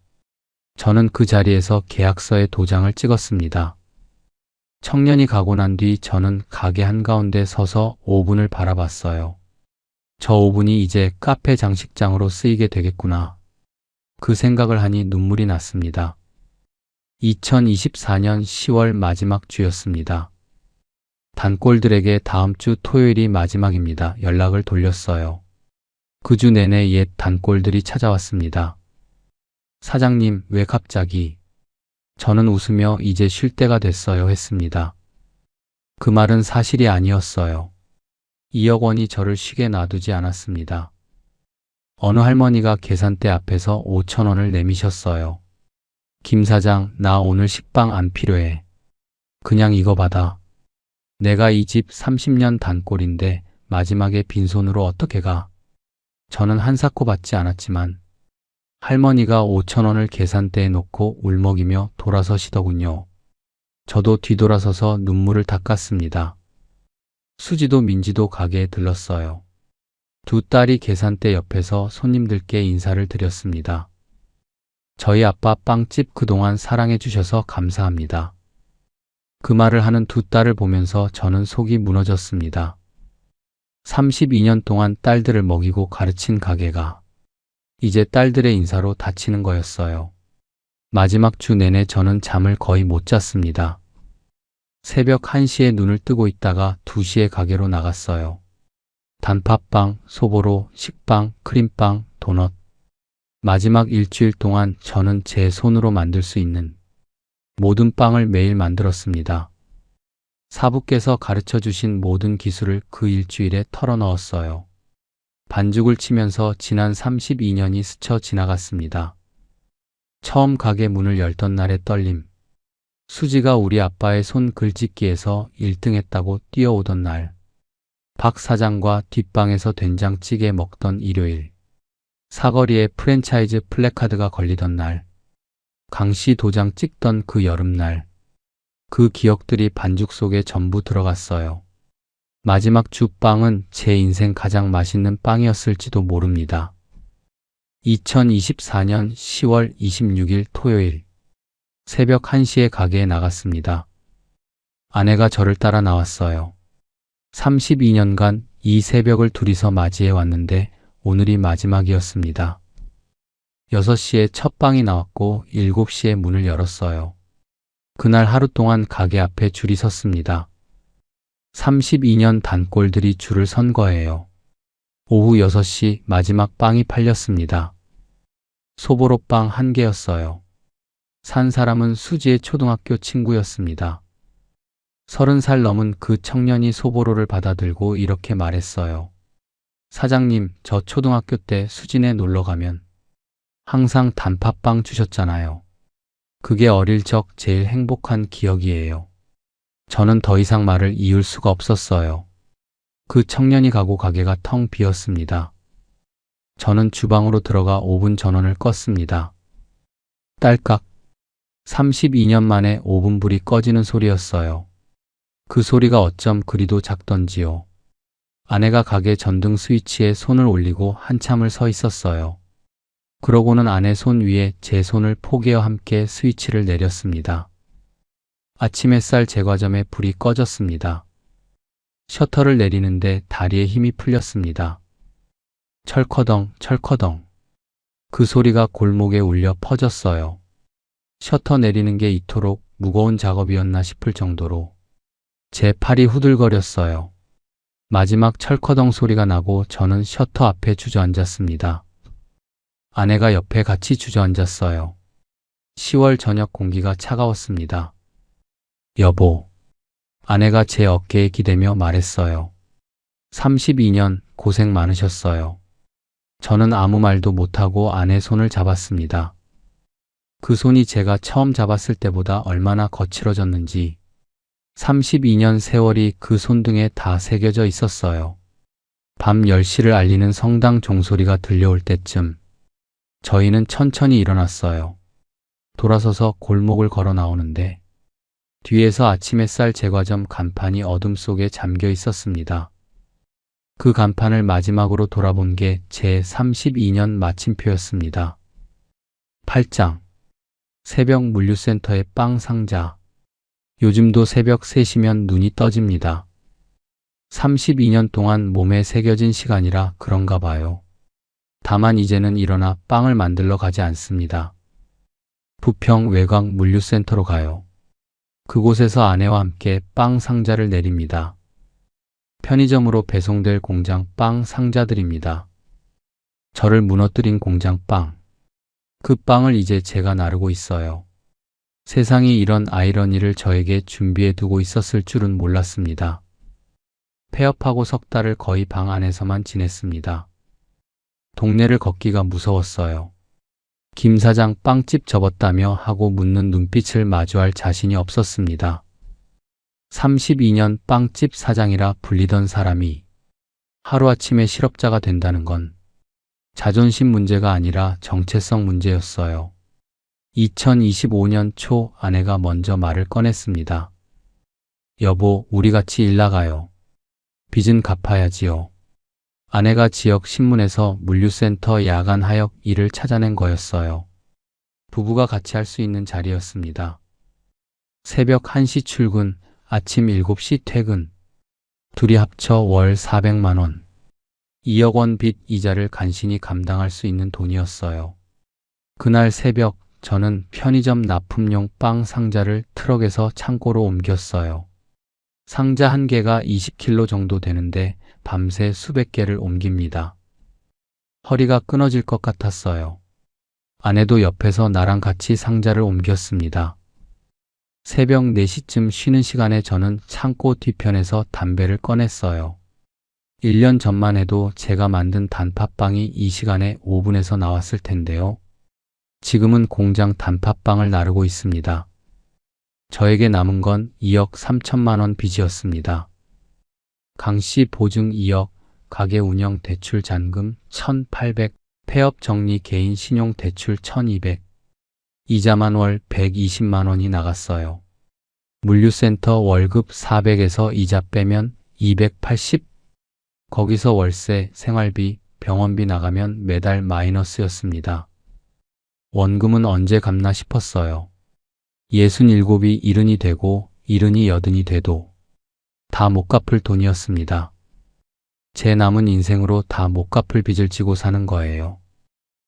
저는 그 자리에서 계약서에 도장을 찍었습니다. 청년이 가고 난 뒤 저는 가게 한가운데 서서 오븐을 바라봤어요. 저 오븐이 이제 카페 장식장으로 쓰이게 되겠구나. 그 생각을 하니 눈물이 났습니다. 2024년 10월 마지막 주였습니다. 단골들에게 다음 주 토요일이 마지막입니다. 연락을 돌렸어요. 그 주 내내 옛 단골들이 찾아왔습니다. 사장님, 왜 갑자기? 저는 웃으며 이제 쉴 때가 됐어요 했습니다. 그 말은 사실이 아니었어요. 2억 원이 저를 쉬게 놔두지 않았습니다. 어느 할머니가 계산대 앞에서 5천 원을 내미셨어요. 김 사장, 나 오늘 식빵 안 필요해. 그냥 이거 받아. 내가 이 집 30년 단골인데 마지막에 빈손으로 어떻게 가? 저는 한사코 받지 않았지만 할머니가 5천 원을 계산대에 놓고 울먹이며 돌아서시더군요. 저도 뒤돌아서서 눈물을 닦았습니다. 수지도 민지도 가게에 들렀어요. 두 딸이 계산대 옆에서 손님들께 인사를 드렸습니다. 저희 아빠 빵집 그동안 사랑해 주셔서 감사합니다. 그 말을 하는 두 딸을 보면서 저는 속이 무너졌습니다. 32년 동안 딸들을 먹이고 가르친 가게가 이제 딸들의 인사로 닫히는 거였어요. 마지막 주 내내 저는 잠을 거의 못 잤습니다. 새벽 1시에 눈을 뜨고 있다가 2시에 가게로 나갔어요. 단팥빵, 소보로, 식빵, 크림빵, 도넛. 마지막 일주일 동안 저는 제 손으로 만들 수 있는 모든 빵을 매일 만들었습니다. 사부께서 가르쳐 주신 모든 기술을 그 일주일에 털어 넣었어요. 반죽을 치면서 지난 32년이 스쳐 지나갔습니다. 처음 가게 문을 열던 날의 떨림, 수지가 우리 아빠의 손 글짓기에서 1등 했다고 뛰어오던 날, 박 사장과 뒷방에서 된장찌개 먹던 일요일, 사거리에 프랜차이즈 플래카드가 걸리던 날, 강씨 도장 찍던 그 여름날, 그 기억들이 반죽 속에 전부 들어갔어요. 마지막 주빵은 제 인생 가장 맛있는 빵이었을지도 모릅니다. 2024년 10월 26일 토요일, 새벽 1시에 가게에 나갔습니다. 아내가 저를 따라 나왔어요. 32년간 이 새벽을 둘이서 맞이해 왔는데 오늘이 마지막이었습니다. 6시에 첫 빵이 나왔고 7시에 문을 열었어요. 그날 하루 동안 가게 앞에 줄이 섰습니다. 32년 단골들이 줄을 선 거예요. 오후 6시 마지막 빵이 팔렸습니다. 소보로빵 1개였어요. 산 사람은 수지의 초등학교 친구였습니다. 30살 넘은 그 청년이 소보로를 받아들고 이렇게 말했어요. 사장님, 저 초등학교 때 수진에 놀러 가면 항상 단팥빵 주셨잖아요. 그게 어릴 적 제일 행복한 기억이에요. 저는 더 이상 말을 이을 수가 없었어요. 그 청년이 가고 가게가 텅 비었습니다. 저는 주방으로 들어가 오븐 전원을 껐습니다. 딸깍. 32년 만에 오븐 불이 꺼지는 소리였어요. 그 소리가 어쩜 그리도 작던지요. 아내가 가게 전등 스위치에 손을 올리고 한참을 서 있었어요. 그러고는 아내 손 위에 제 손을 포개어 함께 스위치를 내렸습니다. 아침 햇살 제과점에 불이 꺼졌습니다. 셔터를 내리는데 다리에 힘이 풀렸습니다. 철커덩, 철커덩. 그 소리가 골목에 울려 퍼졌어요. 셔터 내리는 게 이토록 무거운 작업이었나 싶을 정도로 제 팔이 후들거렸어요. 마지막 철커덩 소리가 나고 저는 셔터 앞에 주저앉았습니다. 아내가 옆에 같이 주저앉았어요. 10월 저녁 공기가 차가웠습니다. 여보. 아내가 제 어깨에 기대며 말했어요. 32년 고생 많으셨어요. 저는 아무 말도 못하고 아내 손을 잡았습니다. 그 손이 제가 처음 잡았을 때보다 얼마나 거칠어졌는지 32년 세월이 그 손등에 다 새겨져 있었어요. 밤 10시를 알리는 성당 종소리가 들려올 때쯤 저희는 천천히 일어났어요. 돌아서서 골목을 걸어 나오는데 뒤에서 아침 햇살 제과점 간판이 어둠 속에 잠겨 있었습니다. 그 간판을 마지막으로 돌아본 게 제 32년 마침표였습니다. 8장. 새벽 물류센터의 빵 상자. 요즘도 새벽 3시면 눈이 떠집니다. 32년 동안 몸에 새겨진 시간이라 그런가 봐요. 다만 이제는 일어나 빵을 만들러 가지 않습니다. 부평 외곽 물류센터로 가요. 그곳에서 아내와 함께 빵 상자를 내립니다. 편의점으로 배송될 공장 빵 상자들입니다. 저를 무너뜨린 공장 빵. 그 빵을 이제 제가 나르고 있어요. 세상이 이런 아이러니를 저에게 준비해 두고 있었을 줄은 몰랐습니다. 폐업하고 석 달을 거의 방 안에서만 지냈습니다. 동네를 걷기가 무서웠어요. 김 사장 빵집 접었다며 하고 묻는 눈빛을 마주할 자신이 없었습니다. 32년 빵집 사장이라 불리던 사람이 하루아침에 실업자가 된다는 건 자존심 문제가 아니라 정체성 문제였어요. 2025년 초 아내가 먼저 말을 꺼냈습니다. 여보, 우리 같이 일 나가요. 빚은 갚아야지요. 아내가 지역 신문에서 물류센터 야간 하역 일을 찾아낸 거였어요. 부부가 같이 할 수 있는 자리였습니다. 새벽 1시 출근, 아침 7시 퇴근. 둘이 합쳐 월 400만 원. 2억 원 빚 이자를 간신히 감당할 수 있는 돈이었어요. 그날 새벽 저는 편의점 납품용 빵 상자를 트럭에서 창고로 옮겼어요. 상자 한 개가 20kg 정도 되는데 밤새 수백 개를 옮깁니다. 허리가 끊어질 것 같았어요. 아내도 옆에서 나랑 같이 상자를 옮겼습니다. 새벽 4시쯤 쉬는 시간에 저는 창고 뒤편에서 담배를 꺼냈어요. 1년 전만 해도 제가 만든 단팥빵이 이 시간에 오븐에서 나왔을 텐데요. 지금은 공장 단팥빵을 나르고 있습니다. 저에게 남은 건 2억 3천만 원 빚이었습니다. 강씨 보증 2억, 가게 운영 대출 잔금 1,800, 폐업 정리 개인 신용 대출 1,200, 이자만 월 120만 원이 나갔어요. 물류센터 월급 400에서 이자 빼면 280, 거기서 월세, 생활비, 병원비 나가면 매달 마이너스였습니다. 원금은 언제 갚나 싶었어요. 67이 70이 되고 70이 80이 돼도 다 못 갚을 돈이었습니다. 제 남은 인생으로 다 못 갚을 빚을 지고 사는 거예요.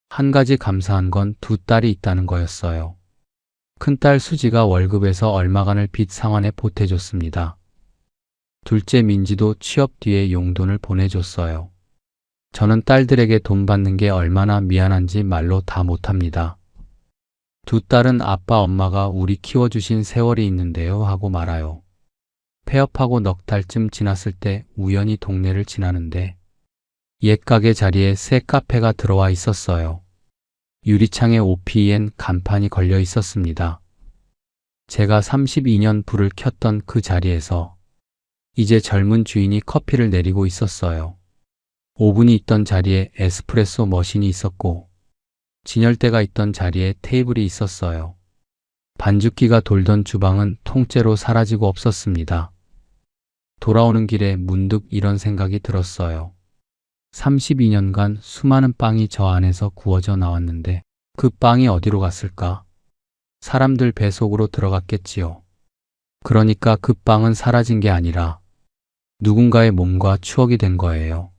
한 가지 감사한 건 두 딸이 있다는 거였어요. 큰딸 수지가 월급에서 얼마간을 빚 상환에 보태줬습니다. 둘째 민지도 취업 뒤에 용돈을 보내줬어요. 저는 딸들에게 돈 받는 게 얼마나 미안한지 말로 다 못합니다. 두 딸은 아빠 엄마가 우리 키워주신 세월이 있는데요 하고 말아요. 폐업하고 넉 달쯤 지났을 때 우연히 동네를 지나는데 옛 가게 자리에 새 카페가 들어와 있었어요. 유리창에 OPN 간판이 걸려 있었습니다. 제가 32년 불을 켰던 그 자리에서 이제 젊은 주인이 커피를 내리고 있었어요. 오븐이 있던 자리에 에스프레소 머신이 있었고 진열대가 있던 자리에 테이블이 있었어요. 반죽기가 돌던 주방은 통째로 사라지고 없었습니다. 돌아오는 길에 문득 이런 생각이 들었어요. 32년간 수많은 빵이 저 안에서 구워져 나왔는데 그 빵이 어디로 갔을까? 사람들 배 속으로 들어갔겠지요. 그러니까 그 빵은 사라진 게 아니라 누군가의 몸과 추억이 된 거예요.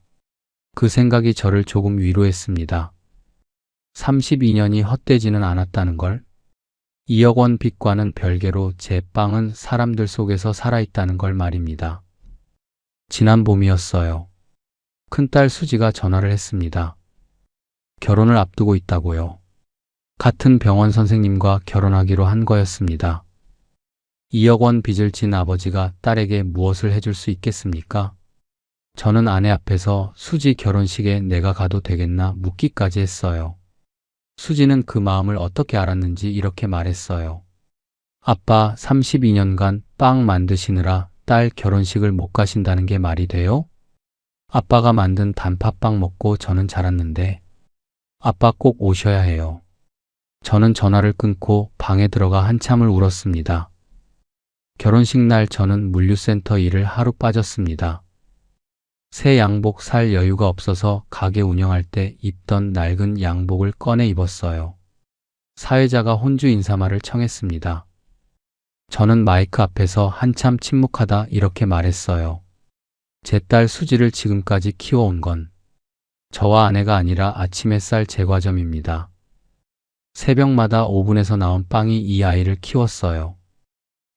그 생각이 저를 조금 위로했습니다. 32년이 헛되지는 않았다는 걸, 2억 원 빚과는 별개로 제 빵은 사람들 속에서 살아있다는 걸 말입니다. 지난 봄이었어요. 큰딸 수지가 전화를 했습니다. 결혼을 앞두고 있다고요. 같은 병원 선생님과 결혼하기로 한 거였습니다. 2억 원 빚을 진 아버지가 딸에게 무엇을 해줄 수 있겠습니까? 저는 아내 앞에서 수지 결혼식에 내가 가도 되겠나 묻기까지 했어요. 수지는 그 마음을 어떻게 알았는지 이렇게 말했어요. 아빠 32년간 빵 만드시느라 딸 결혼식을 못 가신다는 게 말이 돼요? 아빠가 만든 단팥빵 먹고 저는 자랐는데 아빠 꼭 오셔야 해요. 저는 전화를 끊고 방에 들어가 한참을 울었습니다. 결혼식 날 저는 물류센터 일을 하루 빠졌습니다. 새 양복 살 여유가 없어서 가게 운영할 때 입던 낡은 양복을 꺼내 입었어요. 사회자가 혼주 인사말을 청했습니다. 저는 마이크 앞에서 한참 침묵하다 이렇게 말했어요. 제 딸 수지를 지금까지 키워온 건 저와 아내가 아니라 아침 햇살 제과점입니다. 새벽마다 오븐에서 나온 빵이 이 아이를 키웠어요.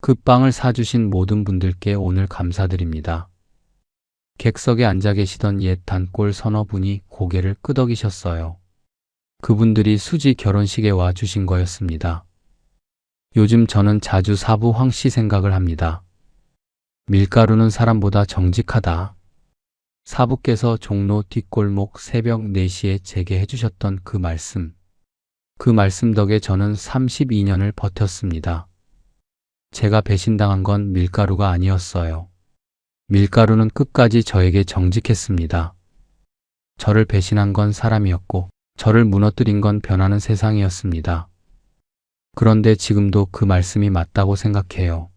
그 빵을 사주신 모든 분들께 오늘 감사드립니다. 객석에 앉아 계시던 옛 단골 서너 분이 고개를 끄덕이셨어요. 그분들이 수지 결혼식에 와 주신 거였습니다. 요즘 저는 자주 사부 황씨 생각을 합니다. 밀가루는 사람보다 정직하다. 사부께서 종로 뒷골목 새벽 4시에 제게 해주셨던 그 말씀 덕에 저는 32년을 버텼습니다. 제가 배신당한 건 밀가루가 아니었어요. 밀가루는 끝까지 저에게 정직했습니다. 저를 배신한 건 사람이었고 저를 무너뜨린 건 변하는 세상이었습니다. 그런데 지금도 그 말씀이 맞다고 생각해요.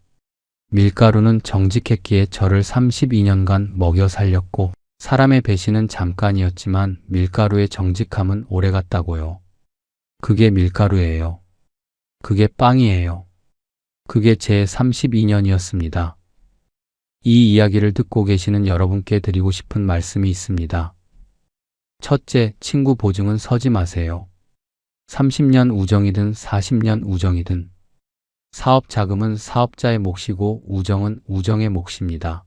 밀가루는 정직했기에 저를 32년간 먹여 살렸고 사람의 배신은 잠깐이었지만 밀가루의 정직함은 오래갔다고요. 그게 밀가루예요. 그게 빵이에요. 그게 제 32년이었습니다. 이 이야기를 듣고 계시는 여러분께 드리고 싶은 말씀이 있습니다. 첫째, 친구 보증은 서지 마세요. 30년 우정이든 40년 우정이든 사업 자금은 사업자의 몫이고 우정은 우정의 몫입니다.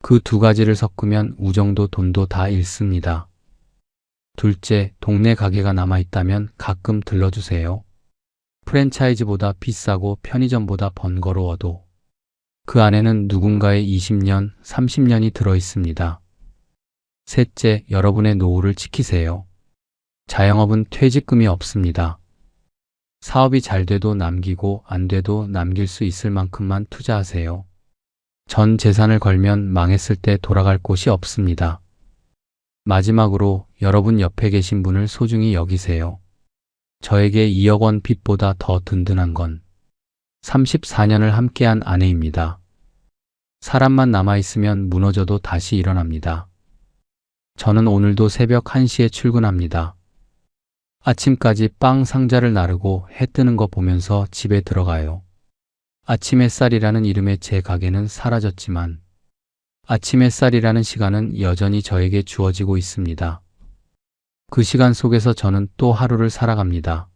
그 두 가지를 섞으면 우정도 돈도 다 잃습니다. 둘째, 동네 가게가 남아있다면 가끔 들러주세요. 프랜차이즈보다 비싸고 편의점보다 번거로워도 그 안에는 누군가의 20년, 30년이 들어있습니다. 셋째, 여러분의 노후를 지키세요. 자영업은 퇴직금이 없습니다. 사업이 잘 돼도 남기고 안 돼도 남길 수 있을 만큼만 투자하세요. 전 재산을 걸면 망했을 때 돌아갈 곳이 없습니다. 마지막으로 여러분 옆에 계신 분을 소중히 여기세요. 저에게 2억 원 빚보다 더 든든한 건 34년을 함께한 아내입니다. 사람만 남아있으면 무너져도 다시 일어납니다. 저는 오늘도 새벽 1시에 출근합니다. 아침까지 빵 상자를 나르고 해 뜨는 거 보면서 집에 들어가요. 아침 햇살이라는 이름의 제 가게는 사라졌지만 아침 햇살이라는 시간은 여전히 저에게 주어지고 있습니다. 그 시간 속에서 저는 또 하루를 살아갑니다.